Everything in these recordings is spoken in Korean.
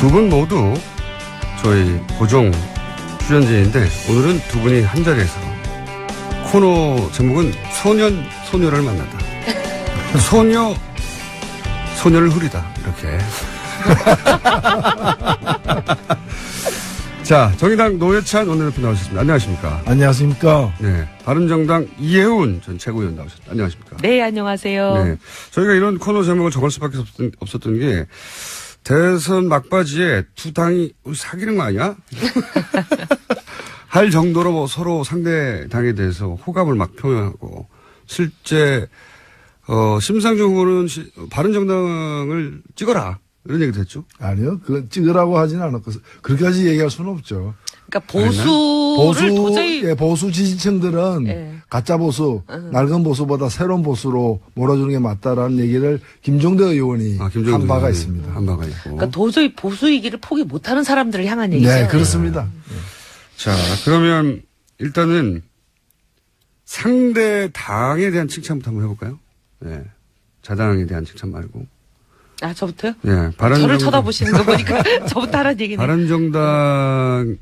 두 분 모두 저희 고정 출연진인데 오늘은 두 분이 한 자리에서 코너 제목은 소년, 소녀를 만난다. 소녀, 소녀를 후리다. 이렇게. 자, 정의당 노회찬 원내대표 나오셨습니다. 안녕하십니까? 안녕하십니까? 네. 바른정당 이혜훈 전 최고위원 나오셨습니다. 안녕하십니까? 네, 안녕하세요. 네. 저희가 이런 코너 제목을 정할 수밖에 없었던 게 대선 막바지에 두 당이 사귀는 거 아니야? 할 정도로 뭐 서로 상대 당에 대해서 호감을 막 표현하고 실제 심상정 후보는 바른정당을 찍어라 이런 얘기도 했죠. 아니요, 그건 찍으라고 하지는 않았고 그렇게까지 얘기할 수는 없죠. 그러니까 보수를 도저히 보수 지지층들은 예. 가짜 보수, 낡은 보수보다 새로운 보수로 몰아주는 게 맞다라는 얘기를 김종대 의원이 한 바가 있습니다. 한 바가 있고. 그러니까 도저히 보수이기를 포기 못하는 사람들을 향한 얘기죠. 네, 그렇습니다. 자, 그러면 일단은 상대 당에 대한 칭찬부터 한번 해볼까요? 네. 자당에 대한 칭찬 말고. 아, 저부터요? 네. 저를 쳐다보시는 거 보니까 저부터 하라는 얘기네. 바른정당의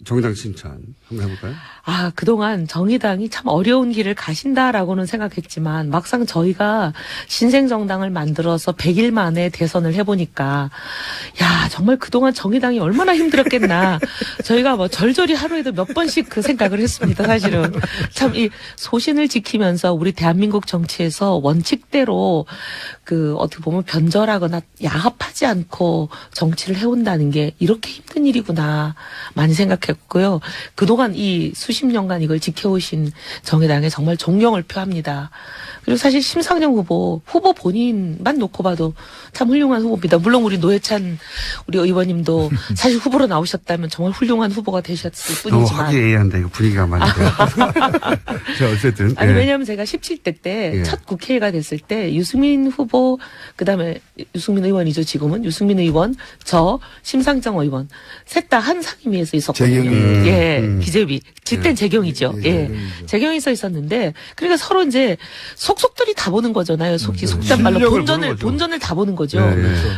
정의당 칭찬 한번 해볼까요? 아, 그동안 정의당이 참 어려운 길을 가신다라고는 생각했지만 막상 저희가 신생정당을 만들어서 100일 만에 대선을 해보니까 야, 정말 그동안 정의당이 얼마나 힘들었겠나. 저희가 뭐 절절히 하루에도 몇 번씩 그 생각을 했습니다, 사실은. 참 이 소신을 지키면서 우리 대한민국 정치에서 원칙대로 어떻게 보면 변절하거나 야합하지 않고 정치를 해온다는 게 이렇게 힘든 일이구나 많이 생각했고요. 그동안 이 수십 년간 이걸 지켜오신 정의당에 정말 존경을 표합니다. 그리고 사실 심상정 후보 본인만 놓고 봐도 참 훌륭한 후보입니다. 물론 우리 노회찬 우리 의원님도 사실 후보로 나오셨다면 정말 훌륭한 후보가 되셨을 뿐이지만. 너무 화기애애한다. 이거 분위기가 많이. 자, 어쨌든. 아니, 왜냐하면 제가 17대 때 첫 국회의가 됐을 때 유승민 후보, 그다음에 유승민 의원이죠, 지금은. 유승민 의원, 저, 심상정 의원. 셋 다 한 상임위에서 있었거든요. 재경이. 기재위. 그땐 재경이죠. 재경이 서 있었는데, 그러니까 서로 이제 속속들이 다 보는 거잖아요. 속단 말로 본전을 다 보는 거죠.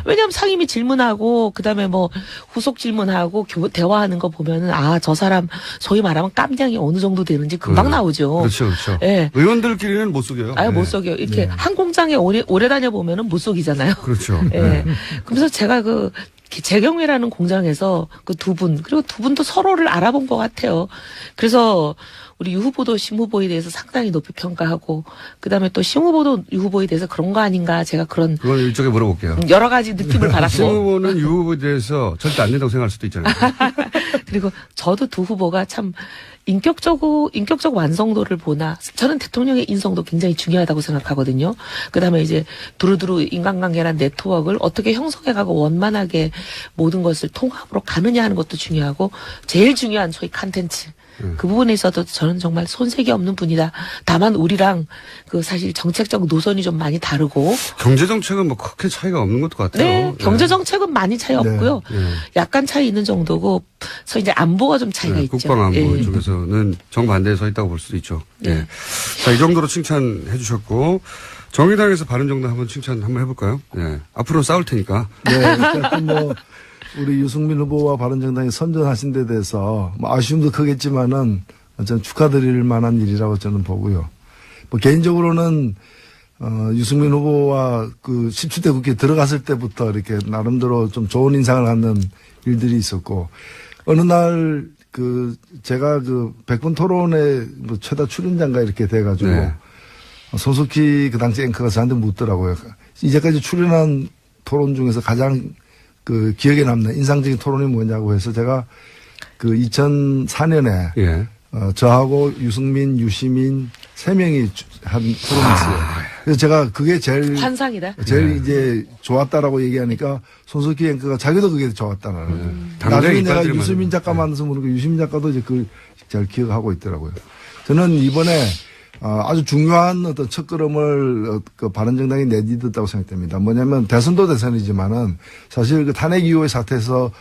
왜냐하면 상임위 질문하고, 그다음에 뭐 후속 질문하고 대화하는 거 보면은 저 사람 소위 말하면 깜냥이 어느 정도 되는지 금방 나오죠. 그렇죠, 그렇죠. 예. 의원들끼리는 못 속여요. 못 속여요. 이렇게 한 공장에 오래 다녀 보면은 못 속이잖아요. 그렇죠. 예. 그래서 제가 재경회라는 공장에서 그리고 두 분도 서로를 알아본 것 같아요. 그래서 우리 유 후보도 심 후보에 대해서 상당히 높이 평가하고, 그다음에 또 심 후보도 유 후보에 대해서 그런 거 아닌가, 제가 그건 일쪽에 물어볼게요. 여러 가지 느낌을 받았고. 심 후보는 유 후보에 대해서 절대 안 된다고 생각할 수도 있잖아요. 그리고 저도 두 후보가 참 인격적 완성도를 보나, 저는 대통령의 인성도 굉장히 중요하다고 생각하거든요. 그다음에 이제 두루두루 인간관계란 네트워크를 어떻게 형성해가고 원만하게 모든 것을 통합으로 가느냐 하는 것도 중요하고, 제일 중요한 소위 컨텐츠. 그 부분에 있어도 저는 정말 손색이 없는 분이다. 다만 우리랑 사실 정책적 노선이 좀 많이 다르고. 경제정책은 뭐 크게 차이가 없는 것도 같아요. 네, 경제정책은 많이 차이 없고요. 약간 차이 있는 정도고, 그래서 이제 안보가 좀 차이가 있죠. 국방안보 쪽에서는 정반대에 서 있다고 볼 수도 있죠. 네. 자, 이 정도로 칭찬해 주셨고, 정의당에서 바른정당 한번 칭찬 한번 해볼까요? 네. 앞으로 싸울 테니까. 네, 어쨌든 우리 유승민 후보와 바른정당이 선전하신 데 대해서 아쉬움도 크겠지만은 저는 축하드릴 만한 일이라고 저는 보고요. 개인적으로는 유승민 후보와 17대 국회에 들어갔을 때부터 이렇게 나름대로 좀 좋은 인상을 갖는 일들이 있었고, 어느 날 제가 100분 토론에 최다 출연자인가 이렇게 돼가지고 손석희 그 당시 앵커가 저한테 묻더라고요. 이제까지 출연한 토론 중에서 가장 기억에 남는 인상적인 토론이 뭐냐고 해서 제가 2004년에 저하고 유승민, 유시민 3명이 한 토론이 있어요. 그래서 제가 그게 제일 환상이다. 제일 이제 좋았다라고 얘기하니까 손석희 앵커가 자기도 그게 좋았다는. 나중에 내가 유시민 작가 만나서 보니까 유시민 작가도 이제 그걸 잘 기억하고 있더라고요. 저는 이번에 아주 중요한 어떤 첫걸음을 바른정당이 내딛었다고 생각됩니다. 뭐냐면 대선도 대선이지만은 사실 탄핵 이후의 사태에서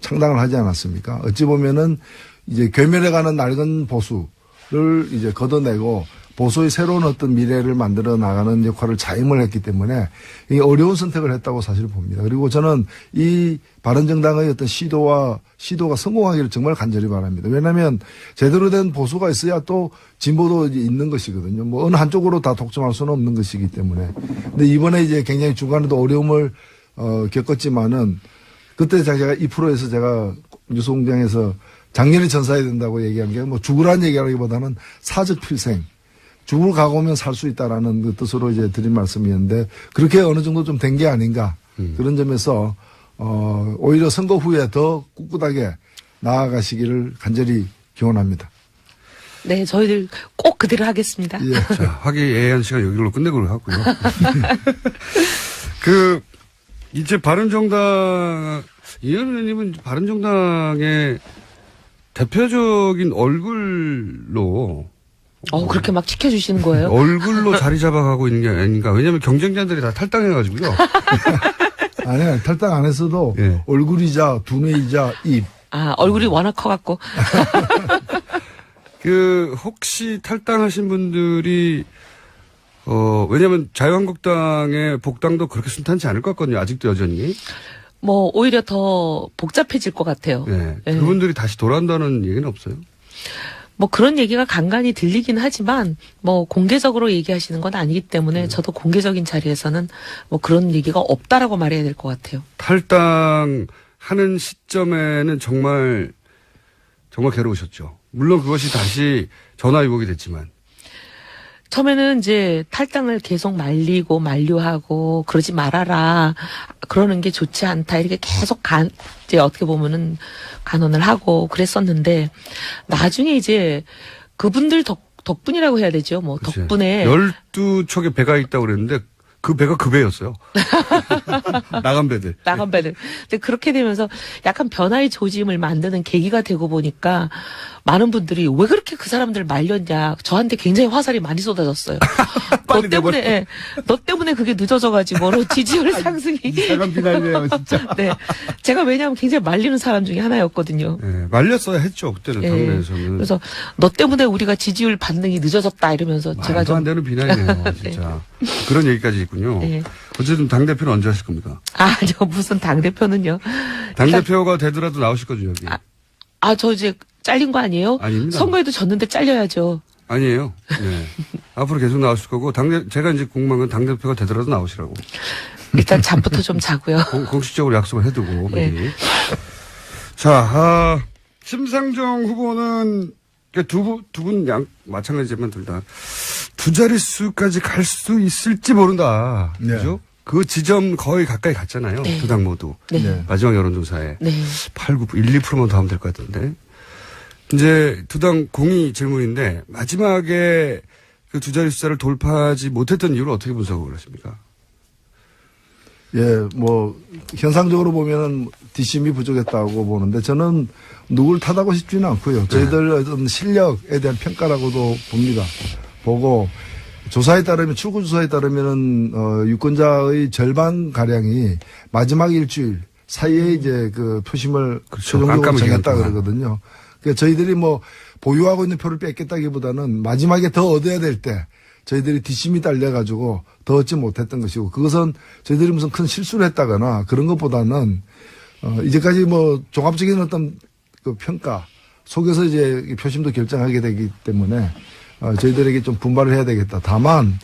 창당을 하지 않았습니까? 어찌 보면은 이제 괴멸해가는 낡은 보수를 이제 걷어내고 보수의 새로운 어떤 미래를 만들어 나가는 역할을 자임을 했기 때문에 이 어려운 선택을 했다고 사실 봅니다. 그리고 저는 이 바른정당의 어떤 시도가 성공하기를 정말 간절히 바랍니다. 왜냐하면 제대로 된 보수가 있어야 또 진보도 있는 것이거든요. 뭐 어느 한쪽으로 다 독점할 수는 없는 것이기 때문에. 근데 이번에 이제 굉장히 중간에도 어려움을 겪었지만은 그때 제가 2%에서 제가 뉴스공장에서 작년에 전사해야 된다고 얘기한 게 뭐 죽으라는 얘기라기보다는 사적 필생. 죽을 각오면 살 수 있다라는 그 뜻으로 이제 드린 말씀이었는데 그렇게 어느 정도 좀 된 게 아닌가. 그런 점에서 오히려 선거 후에 더 꿋꿋하게 나아가시기를 간절히 기원합니다. 네, 저희들 꼭 그대로 하겠습니다. 예. 자, 화기애애한 시간 여기로 끝내고 하고요. 이제 바른정당, 이현 의원님은 바른정당의 대표적인 얼굴로 그렇게 막 지켜주시는 거예요? 얼굴로 자리 잡아가고 있는 게 아닌가. 왜냐하면 경쟁자들이 다 탈당해가지고요. 아니요, 탈당 안 했어도 예. 얼굴이자 두뇌이자 입. 얼굴이 워낙 커갖고. 혹시 탈당하신 분들이, 왜냐면 자유한국당의 복당도 그렇게 순탄치 않을 것 같거든요. 아직도 여전히. 뭐, 오히려 더 복잡해질 것 같아요. 네. 예. 그분들이 다시 돌아온다는 얘기는 없어요. 뭐 그런 얘기가 간간히 들리긴 하지만 뭐 공개적으로 얘기하시는 건 아니기 때문에 저도 공개적인 자리에서는 뭐 그런 얘기가 없다라고 말해야 될 것 같아요. 탈당하는 시점에는 정말 괴로우셨죠. 물론 그것이 다시 전화위복이 됐지만. 처음에는 이제 탈당을 계속 말리고 만류하고 그러지 말아라. 그러는 게 좋지 않다. 이렇게 계속 이제 어떻게 보면은 간언을 하고 그랬었는데 나중에 이제 그분들 덕분이라고 해야 되죠. 뭐 그치. 덕분에 12척의 배가 있다고 그랬는데 그 배가 그 배였어요. 나간 배들. 나간 배들. 근데 그렇게 되면서 약간 변화의 조짐을 만드는 계기가 되고 보니까 많은 분들이 왜 그렇게 그 사람들 말렸냐. 저한테 굉장히 화살이 많이 쏟아졌어요. 너 때문에 그게 늦어져가지고 지지율 상승이. 이상한 비난이에요, 진짜. 네. 제가 왜냐하면 굉장히 말리는 사람 중에 하나였거든요. 네, 말렸어야 했죠, 그때는 당내에서는. 그래서 너 때문에 우리가 지지율 반등이 늦어졌다 이러면서 제가 말도 안 되는 비난이네요, 진짜. 그런 얘기까지 있군요. 네. 어쨌든 당대표는 언제 하실 겁니까? 저 무슨 당대표는요. 당대표가 되더라도 나오실 거죠, 여기. 저 이제 잘린 거 아니에요? 아닙니다. 선거에도 졌는데 잘려야죠. 아니에요. 네. 앞으로 계속 나오실 거고, 제가 이제 궁금한 건 당대표가 되더라도 나오시라고. 일단 잠부터 좀 자고요. 공식적으로 약속을 해두고, 네. 미리. 자, 심상정 후보는 두 분 마찬가지지만 둘 다 두 자릿수까지 갈 수 있을지 모른다. 네. 그죠? 그 지점 거의 가까이 갔잖아요. 네. 두 당 모두. 네. 네. 마지막 여론조사에. 네. 8, 9, 1, 2%만 더 하면 될 것 같은데. 이제 두 당 공이 질문인데 마지막에 그 두 자릿수를 돌파하지 못했던 이유를 어떻게 분석을 하십니까? 예, 뭐 현상적으로 보면은 뒷심이 부족했다고 보는데 저는 누굴 탓하고 싶지는 않고요. 저희들 어떤 실력에 대한 평가라고도 봅니다. 보고 조사에 따르면 출구 조사에 따르면은 유권자의 절반 가량이 마지막 일주일 사이에 이제 그 표심을 그렇죠. 최종적으로 깜깜한 정했다 기간 동안. 그러거든요. 그러니까 저희들이 뭐 보유하고 있는 표를 뺏겠다기보다는 마지막에 더 얻어야 될 때 저희들이 뒷심이 딸려가지고 더 얻지 못했던 것이고 그것은 저희들이 무슨 큰 실수를 했다거나 그런 것보다는 이제까지 뭐 종합적인 어떤 그 평가 속에서 이제 표심도 결정하게 되기 때문에 저희들에게 좀 분발을 해야 되겠다. 다만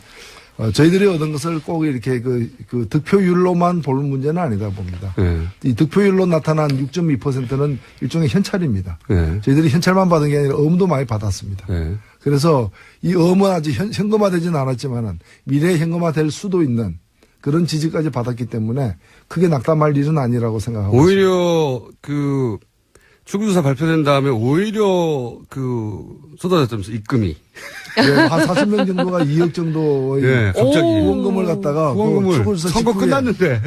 저희들이 얻은 것을 꼭 이렇게 그 득표율로만 볼 문제는 아니다 봅니다. 네. 이 득표율로 나타난 6.2%는 일종의 현찰입니다. 네. 저희들이 현찰만 받은 게 아니라 어음도 많이 받았습니다. 네. 그래서 이 어음은 아직 현금화되지는 않았지만은 미래에 현금화될 수도 있는 그런 지지까지 받았기 때문에 크게 낙담할 일은 아니라고 생각하고 있습니다. 오히려 출구조사 발표된 다음에 오히려 쏟아졌다면서 입금이. 예, 한 40명 정도가 2억 정도의 예, 갑자기. 후원금을 갖다가 후원금을 출구조사 선거 직후에 끝났는데.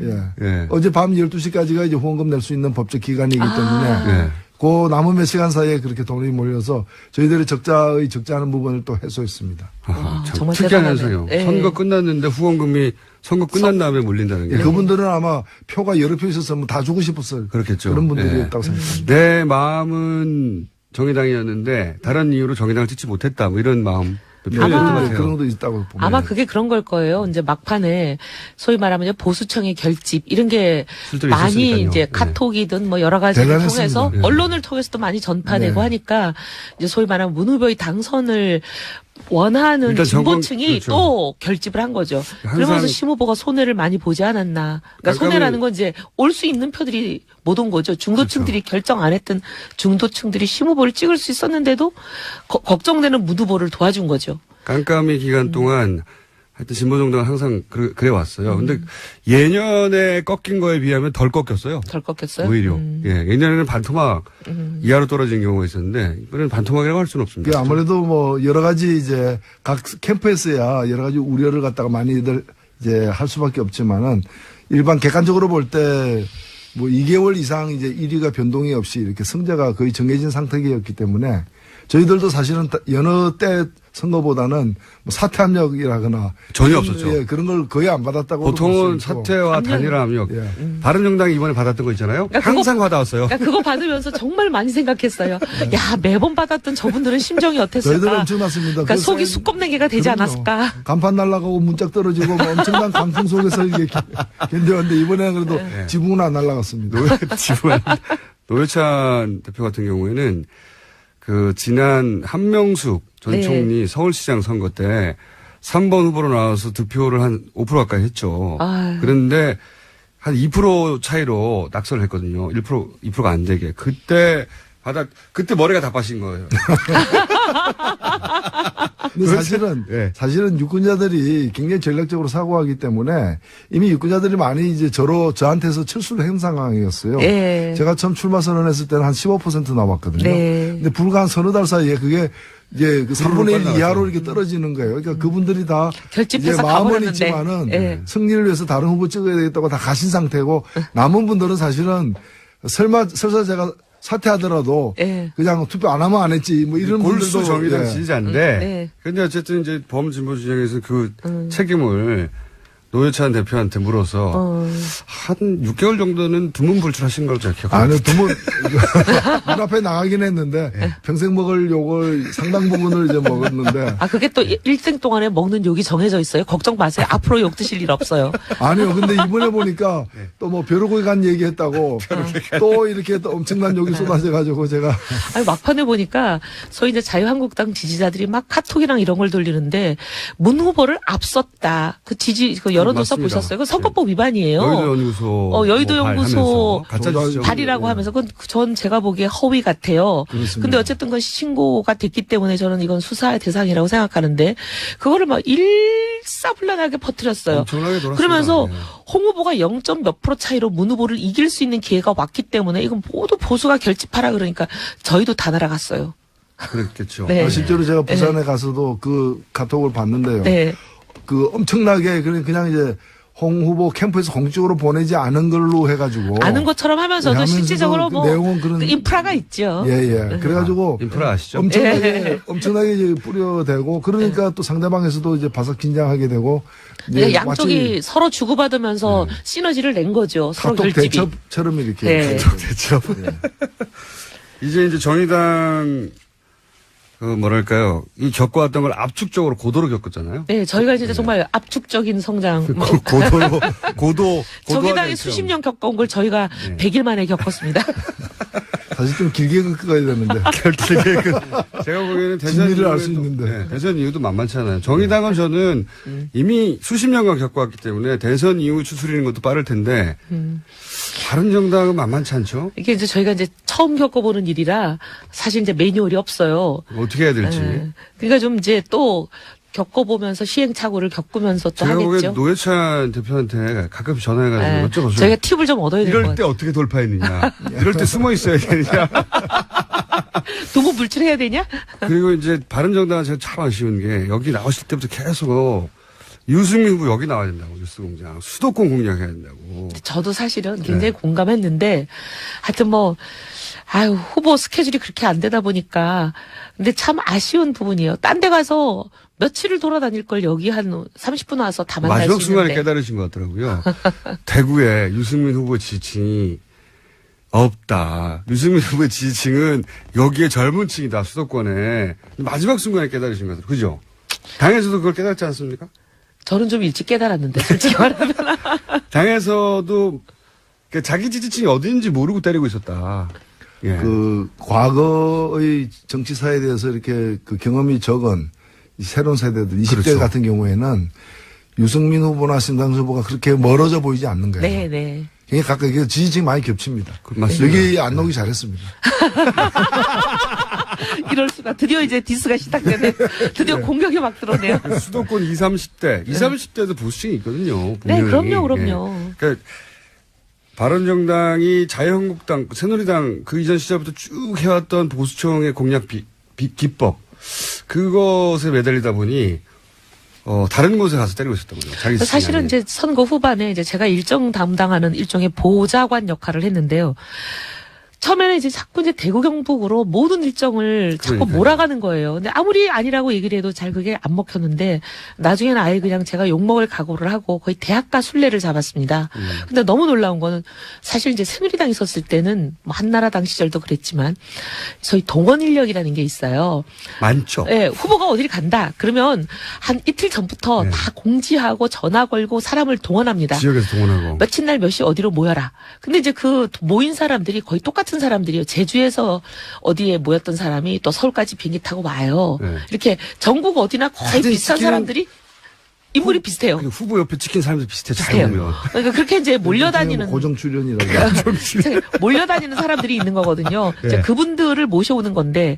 예. 예. 어제 밤 12시까지가 이제 후원금 낼 수 있는 법적 기간이기 때문에 예. 그 남은 몇 시간 사이에 그렇게 돈이 몰려서 저희들이 적자하는 부분을 또 해소했습니다. 참 정말 특이한 대단하네. 현상이요. 예. 선거 끝났는데 후원금이 선거 끝난 다음에 몰린다는 게. 예, 그분들은 아마 표가 여러 표 있었으면 다 주고 싶었을 그렇겠죠. 그런 분들이었다고 예. 생각합니다. 내 마음은 정의당이었는데 다른 이유로 정의당을 찍지 못했다. 뭐 이런 마음. 아마 그런 것도 있다고 봅니다. 아마 그게 그런 걸 거예요. 이제 막판에 소위 말하면 보수청의 결집 이런 게 실들이 많이 있었으니까요. 이제 네. 카톡이든 뭐 여러 가지를 대단했습니다. 통해서 네. 언론을 통해서도 많이 전파되고 네. 하니까 이제 소위 말하면 문 후보의 당선을 원하는 일단 진보층이 그렇죠. 또 결집을 한 거죠. 항상 그러면서 심 후보가 손해를 많이 보지 않았나. 그러니까 깜깜이- 손해라는 건 이제 올 수 있는 표들이 못 온 거죠. 중도층들이 그렇죠. 결정 안 했던 중도층들이 심 후보를 찍을 수 있었는데도 걱정되는 문 후보를 도와준 거죠. 깜깜이 기간 동안 하여튼 진보정당은 항상 그래 왔어요. 근데 예년에 꺾인 거에 비하면 덜 꺾였어요. 덜 꺾였어요. 오히려. 예, 예년에는 반토막 이하로 떨어진 경우가 있었는데 이번에는 반토막이라고 할 수는 없습니다. 그 아무래도 뭐 여러 가지 이제 각 캠프에서야 여러 가지 우려를 갖다가 많이들 이제 할 수밖에 없지만은 일반 객관적으로 볼 때 뭐 2개월 이상 이제 1위가 변동이 없이 이렇게 승자가 거의 정해진 상태였기 때문에 저희들도 사실은 여느 때 선거보다는 뭐 사퇴 압력이라거나 전혀 없었죠. 예, 그런 걸 거의 안 받았다고 보통은 사퇴와 압력. 단일화 압력. 예. 바른정당이 이번에 받았던 거 있잖아요. 그러니까 항상 받아왔어요. 그러니까 그거 받으면서 정말 많이 생각했어요. 야, 매번 받았던 저분들은 심정이 저희들은 어땠을까? 엄청났습니다. 그러니까 그 속이 사이- 수껍내기가 되지 그럼요. 않았을까? 간판 날아가고 문짝 떨어지고 뭐 엄청난 강풍 속에서 이게 견뎌왔는데 이번에는 그래도 네. 지붕은 안 날아갔습니다. 노회찬 대표 같은 경우에는 그 지난 한명숙 전 네. 총리 서울시장 선거 때 3번 후보로 나와서 득표를 한 5% 가까이 했죠. 아유. 그런데 한 2% 차이로 낙선을 했거든요. 2%가 안 되게. 그때 머리가 다 빠진 거예요. 근데 사실은 예. 사실은 유권자들이 굉장히 전략적으로 사고하기 때문에 이미 유권자들이 많이 이제 저한테서 철수를 한 상황이었어요. 예. 제가 처음 출마 선언했을 때는 한 15% 나왔거든요. 네. 근데 불과 한 서너 달 사이에 그게 이제 그 3분의 1 빨리 이하로 나갔죠. 이렇게 떨어지는 거예요. 그러니까 그분들이 다 결집해서 이제 마음은 가버렸는데. 있지만은 예. 승리를 위해서 다른 후보 찍어야 되겠다고 다 가신 상태고 남은 분들은 사실은 설사 제가 사퇴하더라도 예. 그냥 투표 안 하면 안 했지 뭐 이런 골수 분들도 정의당 예. 지지자인데 네. 근데 어쨌든 이제 범진보 진영에서 그 책임을 노회찬 대표한테 물어서 한 6개월 정도는 두문불출하신 걸로 제가 기억합니다. 아니, 두문, 눈앞에 나가긴 했는데, 평생 먹을 욕을 상당 부분을 이제 먹었는데, 아, 그게 또 일생 동안에 먹는 욕이 정해져 있어요. 걱정 마세요. 앞으로 욕 드실 일 없어요. 아니요. 근데 이번에 보니까 또 뭐 벼룩을 간 얘기 했다고, 또 이렇게 또 엄청난 욕이 쏟아져가지고 제가, 아니, 막판에 보니까 소위 이제 자유한국당 지지자들이 막 카톡이랑 이런 걸 돌리는데 문 후보를 앞섰다. 그 여론조사 맞습니다. 보셨어요? 그 선거법 위반이에요. 여의도연구소. 여의도연구소 가짜 지점. 발이라고 하면서 그건 전 제가 보기에 허위 같아요. 그렇습니다. 근데 어쨌든 그건 신고가 됐기 때문에 저는 이건 수사의 대상이라고 생각하는데 그거를 막 일사불란하게 퍼뜨렸어요. 엄청나게 돌았습니다. 그러면서 네. 홍 후보가 0점 몇 프로 차이로 문 후보를 이길 수 있는 기회가 왔기 때문에 이건 모두 보수가 결집하라 그러니까 저희도 다 날아갔어요. 그랬겠죠. 네. 실제로 제가 부산에 가서도 그 카톡을 봤는데요. 네. 그 엄청나게 그냥 이제 홍 후보 캠프에서 공식적으로 보내지 않은 걸로 해가지고. 아는 것처럼 하면서도 네, 하면서도 실질적으로 그 뭐 내용은 그런- 그 인프라가 있죠. 예, 예. 그래가지고. 인프라 아시죠? 엄청나게 이제 뿌려대고, 그러니까 또 상대방에서도 이제 바삭 긴장하게 되고. 이제 네, 양쪽이 마치 서로 주고받으면서 시너지를 낸 거죠. 서로 카톡 결집이. 대첩처럼 이렇게. 네. 대첩. 이제 정의당 뭐랄까요, 이 겪어왔던 걸 압축적으로 고도로 겪었잖아요. 네, 저희가 이제 정말 압축적인 성장. 뭐, 고도. 정의당이 수십 년 겪어온 걸 저희가 100일 만에 겪었습니다. 사실 좀 길게 겪어야 되는데. 제가 보기에는 대선 진리를 알 수 이후에도- 있는데. 네, 대선 이후도 만만치 않아요. 정의당은 저는 이미 수십 년간 겪어왔기 때문에 대선 이후 추스리는 것도 빠를 텐데 바른정당은 만만치 않죠. 이게 이제 저희가 이제 처음 겪어보는 일이라 사실 이제 매뉴얼이 없어요. 어떻게 해야 될지. 네. 그러니까 좀 이제 또 겪어보면서 시행착오를 겪으면서 또 제가 보기엔 하겠죠. 노회찬 대표한테 가끔씩 전화해가지고 네. 저희가 팁을 좀 얻어야 될 것 이럴 때 같아요. 어떻게 돌파했느냐. 이럴 때 숨어 있어야 되느냐. 두부 불출해야 되냐? 그리고 이제 바른정당은 제가 참 아쉬운 게 여기 나오실 때부터 계속 유승민 후보 여기 나와야 된다고 뉴스공장 수도권 공략해야 된다고. 저도 사실은 굉장히 공감했는데 하여튼 뭐 아유 후보 스케줄이 그렇게 안 되다 보니까 근데 참 아쉬운 부분이에요. 딴 데 가서 며칠을 돌아다닐 걸 여기 한 30분 와서 다 만날 마지막 수 순간에 있는데. 깨달으신 것 같더라고요. 대구에 유승민 후보 지지층이 없다. 유승민 후보의 지지층은 여기에 젊은 층이다. 수도권에. 마지막 순간에 깨달으신 것 같아요. 그죠? 당에서도 그걸 깨닫지 않습니까? 저는 좀 일찍 깨달았는데 솔직히 말하면. 당에서도 자기 지지층이 어딘지 모르고 때리고 있었다. 예. 그 과거의 정치사에 대해서 이렇게 그 경험이 적은 이 새로운 세대들 20대 그렇죠. 같은 경우에는 유승민 후보나 신당수 후보가 그렇게 멀어져 보이지 않는 거예요. 네, 네. 굉장히 가까이 지지층이 많이 겹칩니다. 맞습니다. 여기 안 나오기 잘했습니다. 이럴 수가. 드디어 이제 디스가 시작되네. 드디어 공격이 막 들어오네요. 수도권 20, 30대. 20, 30대도 보수층이 있거든요. 네, 분명히. 그럼요. 예. 그러니까 바른정당이 자유한국당, 새누리당 그 이전 시절부터 쭉 해왔던 보수층의 공략 기법. 그것에 매달리다 보니 다른 곳에 가서 때리고 있었던 거죠. 자기 사실은 이제 선거 후반에 이제 제가 일정 담당하는 일종의 보좌관 역할을 했는데요. 처음에는 이제 자꾸 이제 대구 경북으로 모든 일정을 자꾸 그러니까요. 몰아가는 거예요. 근데 아무리 아니라고 얘기를 해도 잘 그게 안 먹혔는데 나중에는 아예 그냥 제가 욕먹을 각오를 하고 거의 대학가 순례를 잡았습니다. 근데 너무 놀라운 거는 사실 이제 새누리당 있었을 때는 뭐 한나라당 시절도 그랬지만 저희 동원 인력이라는 게 있어요. 많죠. 예, 후보가 어디를 간다. 그러면 한 이틀 전부터 네. 다 공지하고 전화 걸고 사람을 동원합니다. 지역에서 동원하고. 며칠 날 몇 시 어디로 모여라. 근데 이제 그 모인 사람들이 거의 똑같은 사람들이요. 제주에서 어디에 모였던 사람이 또 서울까지 비행기 타고 와요. 네. 이렇게 전국 어디나 거의 완전히 비슷한 치킨은- 사람들이 인물이 비슷해요. 그리고 후보 옆에 찍힌 사람들 비슷해. 잘 비슷해요. 보면. 그러니까 그렇게 이제 몰려다니는 고정 출연이라고. 몰려다니는 사람들이 있는 거거든요. 네. 이제 그분들을 모셔오는 건데,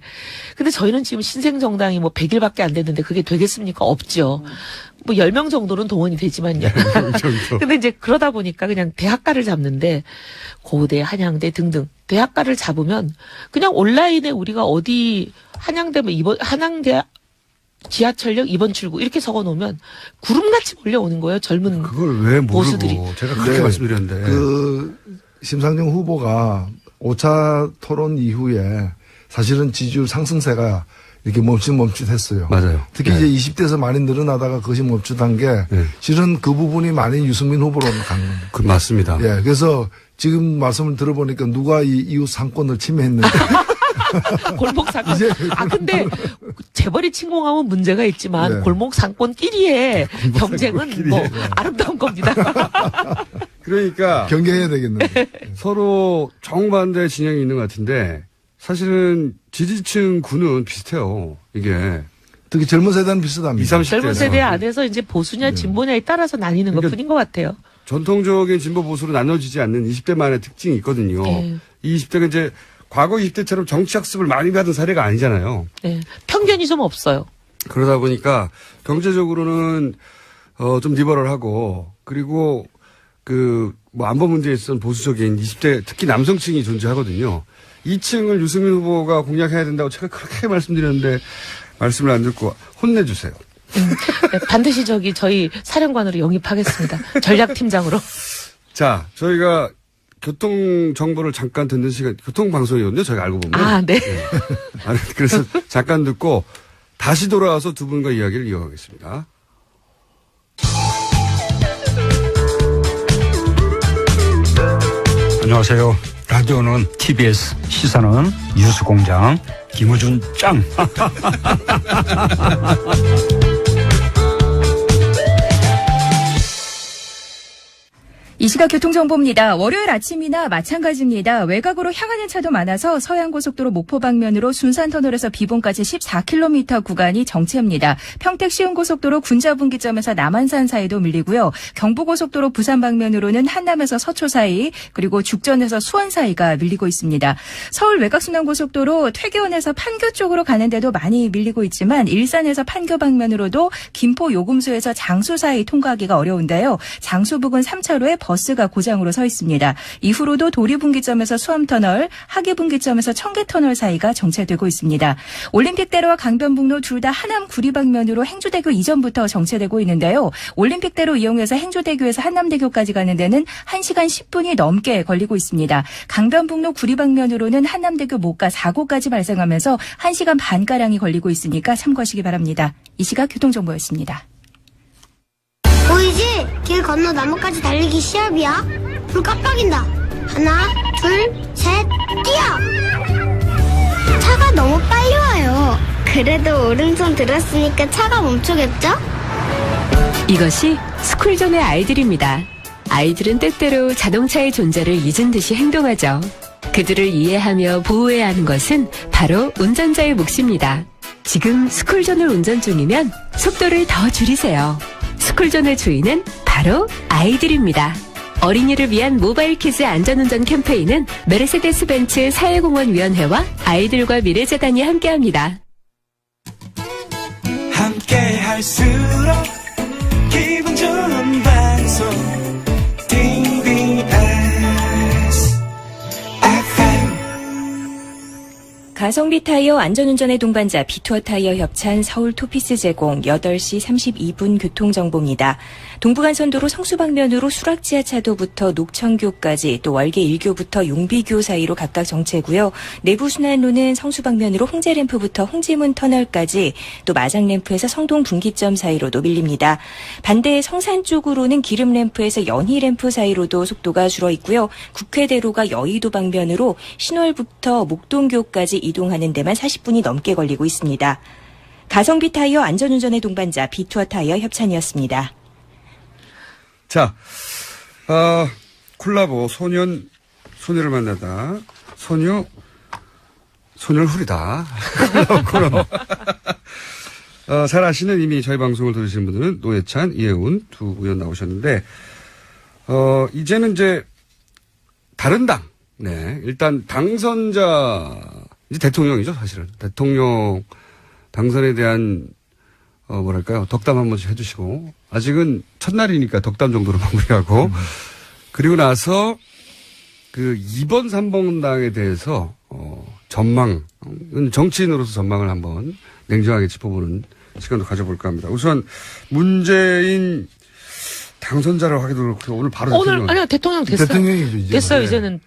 근데 저희는 지금 신생정당이 뭐 100일밖에 안 됐는데 그게 되겠습니까? 없죠. 뭐 10명 정도는 동원이 되지만요. 정도. 근데 이제 그러다 보니까 그냥 대학가를 잡는데 고대, 한양대 등등 대학가를 잡으면 그냥 온라인에 우리가 어디 한양대 뭐 이번 한양대 지하철역 2번 출구 이렇게 적어 놓으면 구름같이 몰려오는 거예요. 젊은 그걸 왜 모르고. 보수들이. 제가 그렇게 네. 말씀드렸는데. 그 심상정 후보가 5차 토론 이후에 사실은 지지율 상승세가 이렇게 멈칫멈칫했어요. 맞아요. 특히 네. 이제 20대에서 많이 늘어나다가 그것이 멈칫한 게 네. 실은 그 부분이 많이 유승민 후보로 간 겁니다. 그 맞습니다. 예, 그래서 지금 말씀을 들어보니까 누가 이 이웃 상권을 침해했는지 골목 상권. 이제 근데 재벌이 침공하면 문제가 있지만 네. 골목 상권끼리의 경쟁은 뭐 아름다운 겁니다. 그러니까 경계해야 되겠는데. 서로 정반대 진영이 있는 것 같은데 사실은 지지층 구는 비슷해요. 이게 특히 젊은 세대는 비슷합니다. 20, 30대. 젊은 세대 안에서 이제 보수냐 진보냐에 따라서 나뉘는 그러니까 것뿐인 것 같아요. 전통적인 진보 보수로 나눠지지 않는 20대만의 특징이 있거든요. 네. 이 20대가 이제 과거 20대처럼 정치학습을 많이 받은 사례가 아니잖아요. 네. 편견이 좀 없어요. 그러다 보니까 경제적으로는 좀 리버럴하고 그리고 그 뭐 안보 문제에 있어서 보수적인 20대 특히 남성층이 존재하거든요. 이 층을 유승민 후보가 공략해야 된다고 제가 그렇게 말씀드렸는데 말씀을 안 듣고 혼내주세요. 네, 반드시 저희 사령관으로 영입하겠습니다. 전략팀장으로. 자, 저희가 교통 정보를 잠깐 듣는 시간, 교통방송이거든요. 저희가 알고 보면. 아, 네. 아니, 그래서 잠깐 듣고 다시 돌아와서 두 분과 이야기를 이어가겠습니다. 안녕하세요. 라디오는 TBS, 시사는 뉴스공장 김우준 짱. 이 시각 교통정보입니다. 월요일 아침이나 마찬가지입니다. 외곽으로 향하는 차도 많아서 서해안고속도로 목포 방면으로 순산터널에서 비봉까지 14km 구간이 정체입니다. 평택 시흥고속도로 군자분기점에서 남한산 사이도 밀리고요. 경부고속도로 부산 방면으로는 한남에서 서초 사이 그리고 죽전에서 수원 사이가 밀리고 있습니다. 서울 외곽순환고속도로 퇴계원에서 판교 쪽으로 가는데도 많이 밀리고 있지만 일산에서 판교 방면으로도 김포 요금소에서 장수 사이 통과하기가 어려운데요. 장수 부근 3차로에 버스가 고장으로 서 있습니다. 이후로도 도리분기점에서 수암터널, 하계분기점에서 청계터널 사이가 정체되고 있습니다. 올림픽대로와 강변북로 둘 다 하남 구리 방면으로 행주대교 이전부터 정체되고 있는데요. 올림픽대로 이용해서 행주대교에서 한남대교까지 가는 데는 1시간 10분이 넘게 걸리고 있습니다. 강변북로 구리 방면으로는 한남대교 못가 사고까지 발생하면서 1시간 반가량이 걸리고 있으니까 참고하시기 바랍니다. 이 시각 교통정보였습니다. 보이지? 길 건너 나무까지 달리기 시합이야. 불 깜빡인다. 하나, 둘, 셋, 뛰어! 차가 너무 빨리 와요. 그래도 오른손 들었으니까 차가 멈추겠죠? 이것이 스쿨존의 아이들입니다. 아이들은 때때로 자동차의 존재를 잊은 듯이 행동하죠. 그들을 이해하며 보호해야 하는 것은 바로 운전자의 몫입니다. 지금 스쿨존을 운전 중이면 속도를 더 줄이세요. 스쿨존의 주인은 바로 아이들입니다. 어린이를 위한 모바일 퀴즈 안전운전 캠페인은 메르세데스 벤츠 사회공헌위원회와 아이들과 미래재단이 함께합니다. 함께 할수록 기분 좋은 방송 TBS FM. 가성비 타이어 안전운전의 동반자 비투어 타이어 협찬 서울 토피스 제공 8시 32분 교통정보입니다. 동부간선도로 성수 방면으로 수락지하차도부터 녹천교까지 또 월계 1교부터 용비교 사이로 각각 정체고요. 내부 순환로는 성수 방면으로 홍제램프부터 홍지문 터널까지 또 마장램프에서 성동 분기점 사이로도 밀립니다. 반대 성산 쪽으로는 기름램프에서 연희램프 사이로도 속도가 줄어 있고요. 국회대로가 여의도 방면으로 신월부터 목동교까지 이동하는 데만 40분이 넘게 걸리고 있습니다. 가성비 타이어 안전운전의 동반자 비투어 타이어 협찬이었습니다. 자, 콜라보 소녀를 만나다. 소녀를 후리다. 콜라보. 잘 아시는 이미 저희 방송을 들으시는 분들은 노회찬, 이혜훈 두 의원 나오셨는데, 이제는 이제 다른 당. 네. 일단 당선자, 이제 대통령이죠, 사실은. 대통령 당선에 대한 뭐랄까요, 덕담 한 번씩 해주시고, 아직은 첫날이니까 덕담 정도로 마무리하고, 그리고 나서 그 2번, 3번 당에 대해서, 전망, 정치인으로서 전망을 한번 냉정하게 짚어보는 시간도 가져볼까 합니다. 우선 문재인 당선자라고 하기도 그렇고, 오늘 바로 아니요, 대통령 됐어요. 대통령이죠, 이제. 됐어요, 네. 이제는.